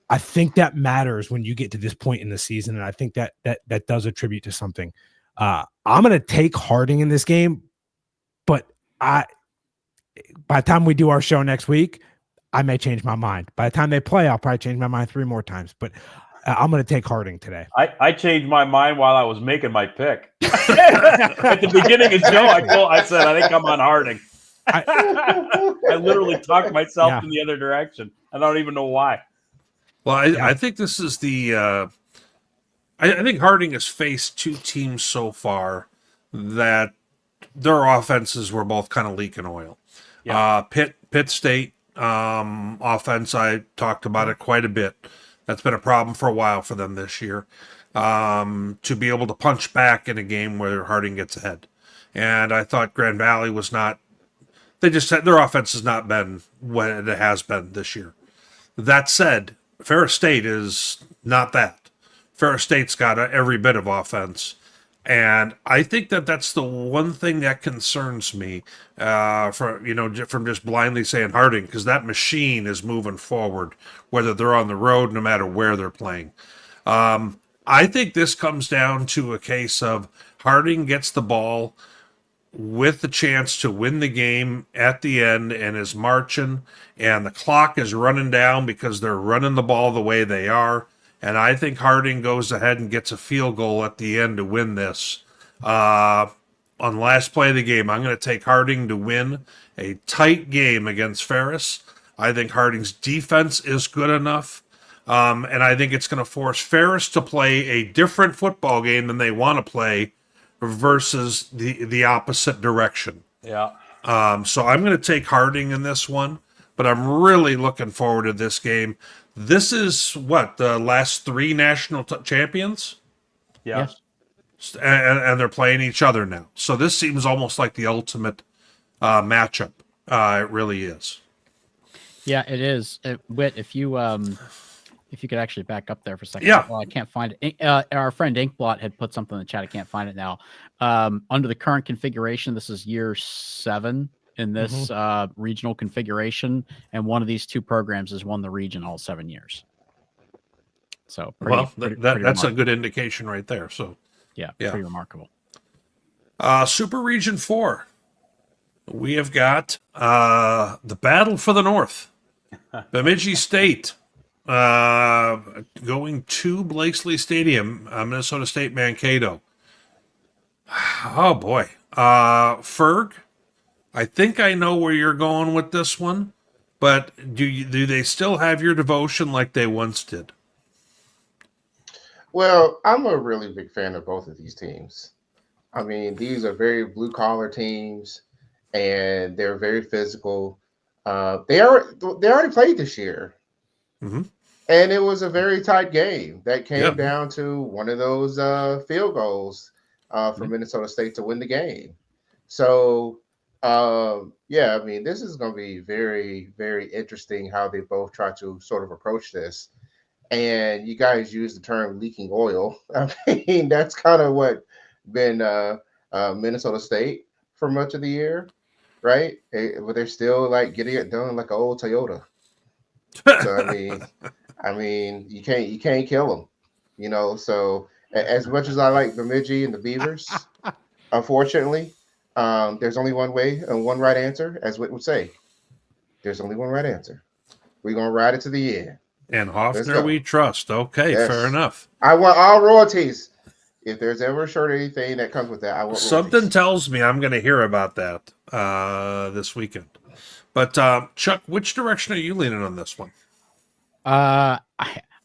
I think that matters when you get to this point in the season, and I think that does attribute to something. I'm going to take Harding in this game, but by the time we do our show next week, I may change my mind. By the time they play, I'll probably change my mind 3 more times, but I'm going to take Harding today. I changed my mind while I was making my pick. At the beginning of the show, I said, I think I'm on Harding. I literally talked myself in the other direction. I don't even know why. Well, I think this is the I think Harding has faced 2 teams so far that their offenses were both kind of leaking oil. Yeah. Pitt State offense, I talked about it quite a bit. That's been a problem for a while for them this year. To be able to punch back in a game where Harding gets ahead. And I thought Grand Valley was not, they just had, their offense has not been what it has been this year. That said, Ferris State is not that. Ferris State's got every bit of offense. And I think that that's the one thing that concerns me from just blindly saying Harding, because that machine is moving forward, whether they're on the road, no matter where they're playing. I think this comes down to a case of Harding gets the ball with the chance to win the game at the end and is marching, and the clock is running down because they're running the ball the way they are. And I think Harding goes ahead and gets a field goal at the end to win this. On the last play of the game, I'm going to take Harding to win a tight game against Ferris. I think Harding's defense is good enough. And I think it's going to force Ferris to play a different football game than they want to play versus the opposite direction. Yeah. So I'm going to take Harding in this one, but I'm really looking forward to this game. This is the last 3 national champions? Yeah. And they're playing each other now. So this seems almost like the ultimate matchup. It really is. Yeah, it is. Whit, if you could actually back up there for a second. Yeah. Well, I can't find it. Our friend Inkblot had put something in the chat. I can't find it now. Under the current configuration, this is year 7 in this regional configuration, and one of these 2 programs has won the region all 7 years. So that's a good indication right there. So yeah, pretty remarkable. Super Region 4. We have got the battle for the North. Bemidji State going to Blakesley Stadium, Minnesota State Mankato. Oh boy. Ferg, I think I know where you're going with this one, but do they still have your devotion like they once did? Well, I'm a really big fan of both of these teams. I mean, these are very blue-collar teams, and they're very physical. They already played this year. Mm-hmm. And it was a very tight game that came down to one of those field goals for Minnesota State to win the game. So, I mean, this is going to be very, very interesting how they both try to sort of approach this. And you guys use the term leaking oil. I mean, that's kind of what been Minnesota State for much of the year, right? But they're still like getting it done like an old Toyota. So I mean, you can't kill them, So as much as I like Bemidji and the Beavers, unfortunately, there's only one way and one right answer, as Whit would say. There's only one right answer. We're gonna ride it to the end. And Hoffner we trust. Okay, yes. Fair enough. I want all royalties. If there's ever a shirt or anything that comes with that, I want something royalties. Tells me I'm going to hear about that this weekend. But Chuck, which direction are you leaning on this one? I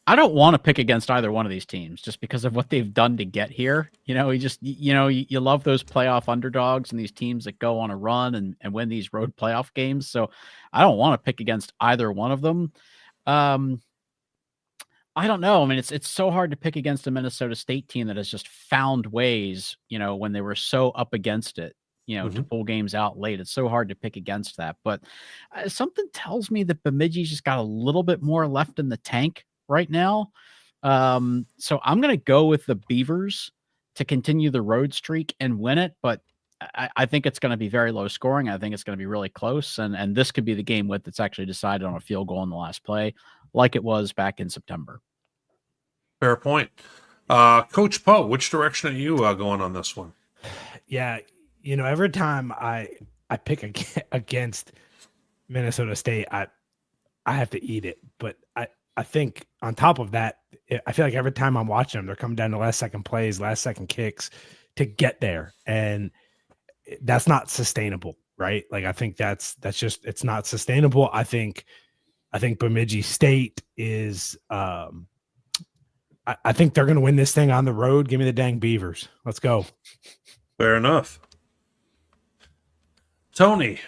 don't want to pick against either one of these teams just because of what they've done to get here. You love those playoff underdogs and these teams that go on a run and win these road playoff games. So I don't want to pick against either one of them. I don't know. I mean, it's so hard to pick against a Minnesota State team that has just found ways, when they were so up against it, to pull games out late. It's so hard to pick against that. But something tells me that Bemidji's just got a little bit more left in the tank right now. So I'm going to go with the Beavers to continue the road streak and win it. But I think it's going to be very low scoring. I think it's going to be really close, and this could be the game that's actually decided on a field goal in the last play, like it was back in September. Fair point. Coach Poe, which direction are you going on this one? Yeah, every time I pick against Minnesota State, I have to eat it. But I think on top of that, I feel like every time I'm watching them, they're coming down to last second plays, last second kicks to get there, and that's not sustainable, right? Like I think that's just it's not sustainable. I think Bemidji State is. I think they're going to win this thing on the road. Give me the dang Beavers. Let's go. Fair enough. Tony,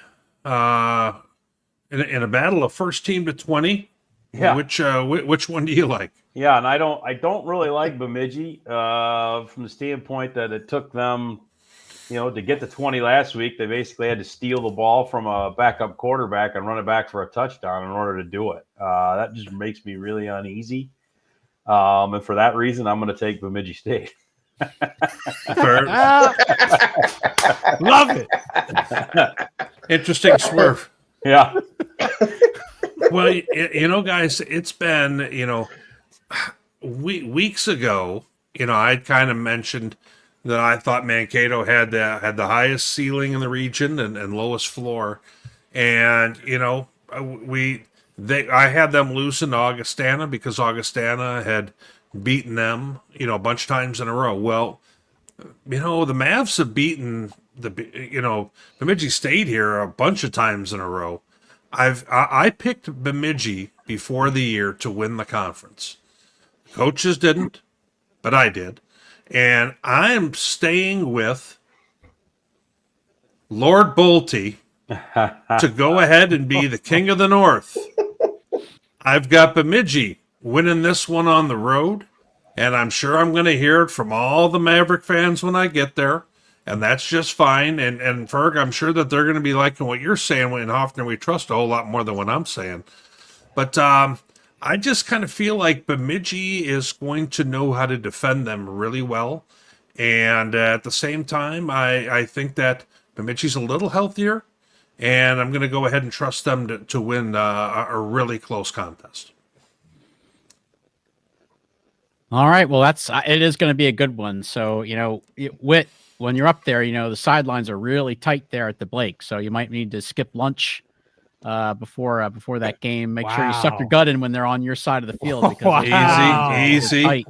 in a battle of first team to 20, which one do you like? Yeah, and I don't really like Bemidji from the standpoint that it took them, to get to 20 last week. They basically had to steal the ball from a backup quarterback and run it back for a touchdown in order to do it. That just makes me really uneasy. And for that reason, I'm going to take Bemidji State. Love it. Interesting swerve. Yeah. Well, guys, it's been, weeks ago, I'd kind of mentioned that I thought Mankato had the highest ceiling in the region and lowest floor. And, I had them losing to Augustana because Augustana had beaten them, a bunch of times in a row. Well, the Mavs have beaten Bemidji State here a bunch of times in a row. I picked Bemidji before the year to win the conference. Coaches didn't, but I did. And I am staying with Lord Bolte to go ahead and be the king of the North. I've got Bemidji winning this one on the road, and I'm sure I'm going to hear it from all the Maverick fans when I get there, and that's just fine. And Ferg, I'm sure that they're going to be liking what you're saying in Hoffner We Trust a whole lot more than what I'm saying. But I just kind of feel like Bemidji is going to know how to defend them really well. And at the same time, I think that Bemidji's a little healthier, and I'm going to go ahead and trust them to win a really close contest. All right. Well, it is going to be a good one. So, Whit, when you're up there, the sidelines are really tight there at the Blake. So you might need to skip lunch before that game. Make sure you suck your gut in when they're on your side of the field. Because Easy. Tight.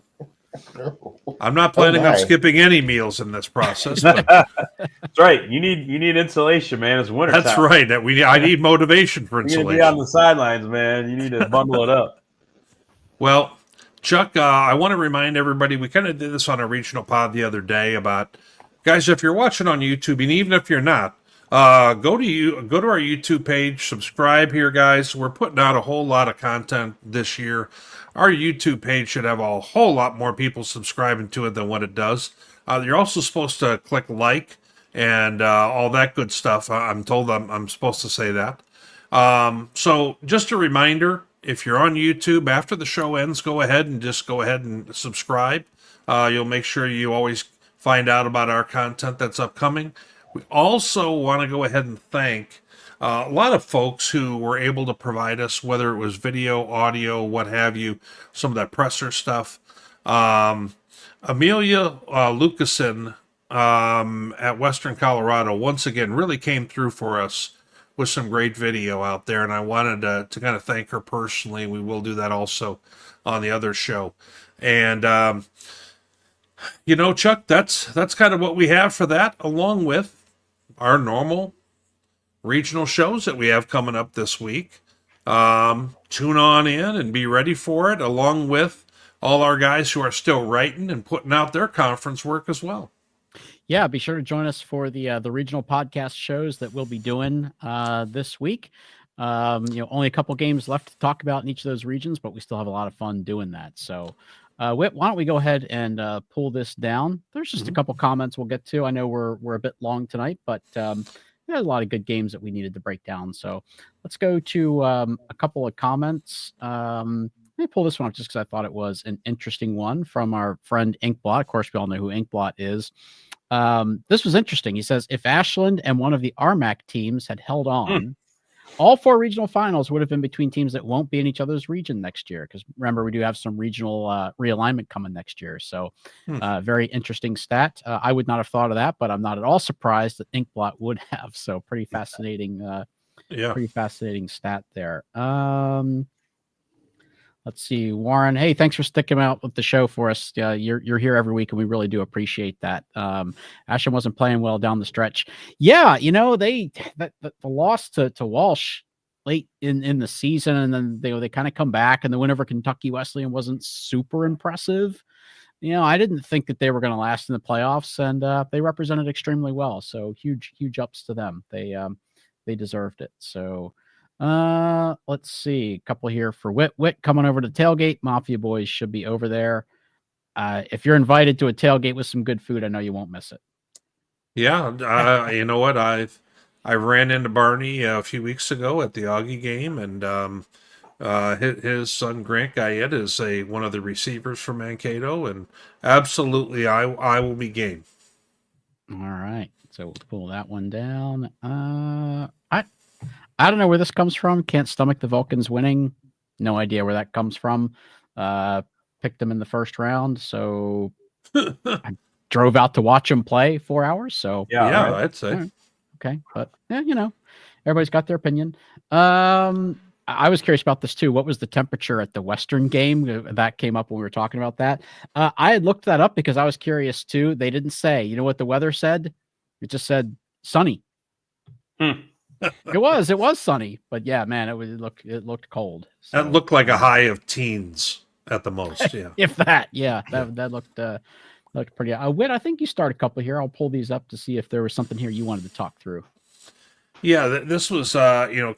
I'm not planning on skipping any meals in this process. But that's right. You need insulation, man. It's winter. That's right. I need motivation for insulation. You need to be on the sidelines, man. You need to bundle it up. Well, Chuck, I want to remind everybody, we kind of did this on a regional pod the other day about, guys, if you're watching on YouTube, and even if you're not, go to our YouTube page, subscribe here, guys. We're putting out a whole lot of content this year. Our YouTube page should have a whole lot more people subscribing to it than what it does. You're also supposed to click like and all that good stuff. I'm told I'm supposed to say that. So just a reminder, if you're on YouTube, after the show ends, go ahead and subscribe. You'll make sure you always find out about our content that's upcoming. We also want to go ahead and thank a lot of folks who were able to provide us, whether it was video, audio, what have you, some of that presser stuff. Amelia Lucasen at Western Colorado, once again, really came through for us with some great video out there, and I wanted to kind of thank her personally. We will do that also on the other show. And, Chuck, that's kind of what we have for that, along with our normal regional shows that we have coming up this week. Tune on in and be ready for it, along with all our guys who are still writing and putting out their conference work as well. Yeah, be sure to join us for the regional podcast shows that we'll be doing this week. Only a couple games left to talk about in each of those regions, but we still have a lot of fun doing that. So, Whit, why don't we go ahead and pull this down? There's just a couple comments we'll get to. I know we're a bit long tonight, but there's a lot of good games that we needed to break down. So let's go to a couple of comments. Let me pull this one up just because I thought it was an interesting one from our friend Inkblot. Of course, we all know who Inkblot is. This was interesting. He says, if Ashland and one of the RMAC teams had held on, all 4 regional finals would have been between teams that won't be in each other's region next year. Because remember, we do have some regional realignment coming next year. So very interesting stat. I would not have thought of that, but I'm not at all surprised that Inkblot would have. So pretty fascinating. Pretty fascinating stat there. Let's see, Warren. Hey, thanks for sticking out with the show for us. You're here every week, and we really do appreciate that. Ashland wasn't playing well down the stretch. Yeah, the loss to Walsh late in the season, and then they kind of come back, and the win over Kentucky Wesleyan wasn't super impressive. I didn't think that they were going to last in the playoffs, and they represented extremely well. So huge ups to them. They deserved it. So. Let's see, a couple here for Whit coming over to tailgate. Mafia boys should be over there. If you're invited to a tailgate with some good food, I know you won't miss it. Yeah, you know what? I ran into Barney a few weeks ago at the Augie game, and his son Grant Guyette is one of the receivers for Mankato, and absolutely, I will be game. All right, so we'll pull that one down. I don't know where this comes from. Can't stomach the Vulcans winning. No idea where that comes from. Picked them in the first round, so I drove out to watch them play 4 hours. So yeah, I'd say. Right. Okay, but everybody's got their opinion. I was curious about this too. What was the temperature at the Western game? That came up when we were talking about that. I had looked that up because I was curious too. They didn't say. You know what the weather said? It just said sunny. It was sunny, but yeah, man, it looked cold. So. That looked like a high of teens at the most. Yeah, if that. Yeah, that looked pretty. Whit, I think you start a couple here. I'll pull these up to see if there was something here you wanted to talk through. Yeah, this was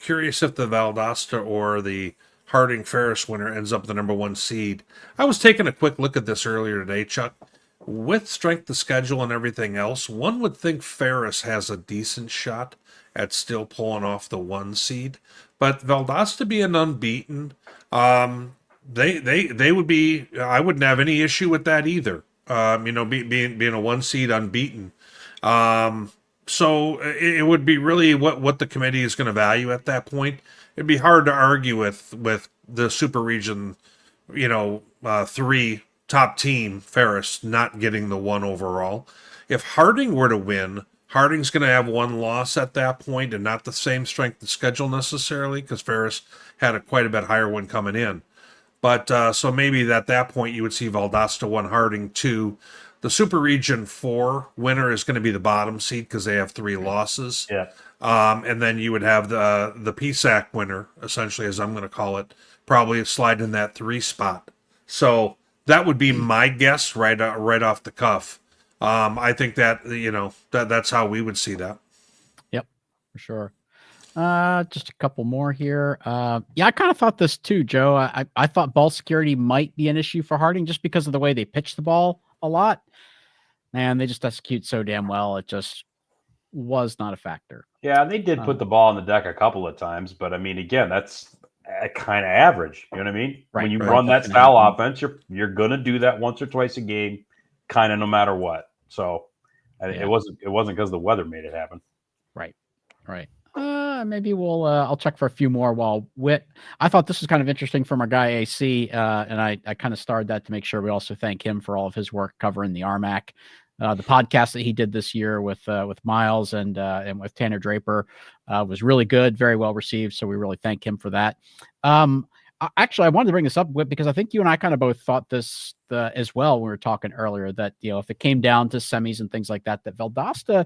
curious if the Valdosta or the Harding Ferris winner ends up the number 1 seed. I was taking a quick look at this earlier today, Chuck. With strength of schedule and everything else, one would think Ferris has a decent shot at still pulling off the 1 seed, but Valdosta being unbeaten, they would be. I wouldn't have any issue with that either. Being a 1 seed unbeaten. So it would be really what the committee is going to value at that point. It'd be hard to argue with the Super Region, 3 top team Ferris not getting the 1 overall. If Harding were to win, Harding's going to have 1 loss at that point and not the same strength of schedule necessarily because Ferris had quite a bit higher one coming in. But so maybe at that point you would see Valdosta 1, Harding 2. The Super Region 4 winner is going to be the bottom seed because they have 3 losses. Yeah. And then you would have the PSAC winner, essentially, as I'm going to call it, probably slide in that 3 spot. So that would be my guess right off the cuff. I think that that's how we would see that. Yep, for sure. Just a couple more here. I kind of thought this too, Joe. I thought ball security might be an issue for Harding just because of the way they pitch the ball a lot. Man, they just execute so damn well. It just was not a factor. Yeah, they did put the ball on the deck a couple of times, but I mean, again, that's kind of average. You know what I mean? Right, when you run that style offense, you're gonna do that once or twice a game, kind of no matter what. So it wasn't because the weather made it happen. Right. Maybe we'll I'll check for a few more while Whit. I thought this was kind of interesting from our guy AC, and I kind of started that to make sure we also thank him for all of his work covering the RMAC. The podcast that he did this year with Miles and with Tanner Draper was really good, very well received. So we really thank him for that. Actually, I wanted to bring this up because I think you and I kind of both thought this as well when we were talking earlier that if it came down to semis and things like that, that Valdosta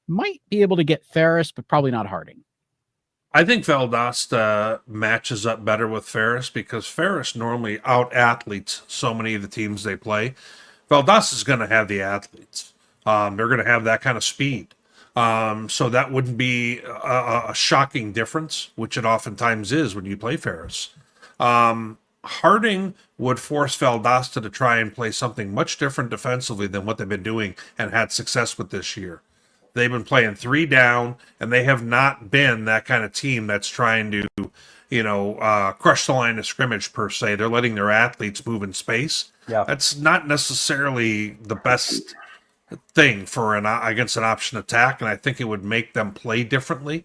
might be able to get Ferris, but probably not Harding. I think Valdosta matches up better with Ferris because Ferris normally out-athletes so many of the teams they play. Valdosta is going to have the athletes. They're going to have that kind of speed. So that wouldn't be a shocking difference, which it oftentimes is when you play Ferris. Harding would force Valdosta to try and play something much different defensively than what they've been doing and had success with this year. They've been playing 3 down, and they have not been that kind of team that's trying to, crush the line of scrimmage per se. They're letting their athletes move in space. Yeah. That's not necessarily the best thing for against an option attack, and I think it would make them play differently.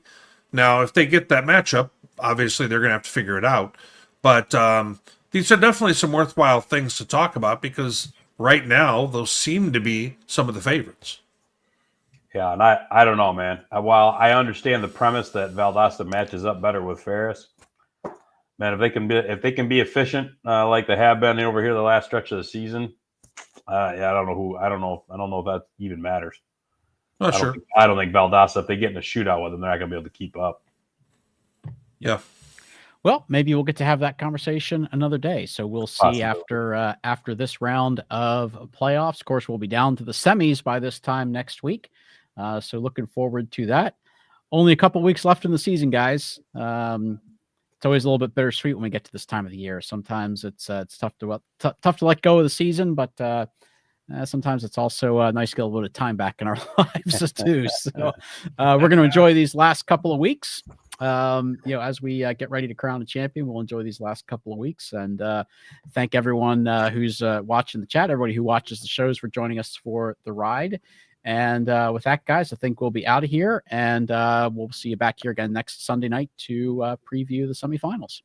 Now, if they get that matchup, obviously they're going to have to figure it out. But these are definitely some worthwhile things to talk about because right now those seem to be some of the favorites. Yeah, and I don't know, man. While I understand the premise that Valdosta matches up better with Ferris, man, if they can be efficient like they have been over here the last stretch of the season, yeah, I don't know if that even matters. Oh, sure. I don't think Valdosta, if they get in a shootout with them, they're not going to be able to keep up. Yeah. Well, maybe we'll get to have that conversation another day. So we'll see after this round of playoffs. Of course, we'll be down to the semis by this time next week. So looking forward to that. Only a couple weeks left in the season, guys. It's always a little bit bittersweet when we get to this time of the year. Sometimes it's tough to let go of the season, but sometimes it's also nice to get a little bit of time back in our lives too. So we're going to enjoy these last couple of weeks. As we get ready to crown a champion, we'll enjoy these last couple of weeks and thank everyone who's watching the chat, everybody who watches the shows for joining us for the ride. And with that, guys, I think we'll be out of here and we'll see you back here again next Sunday night to preview the semifinals.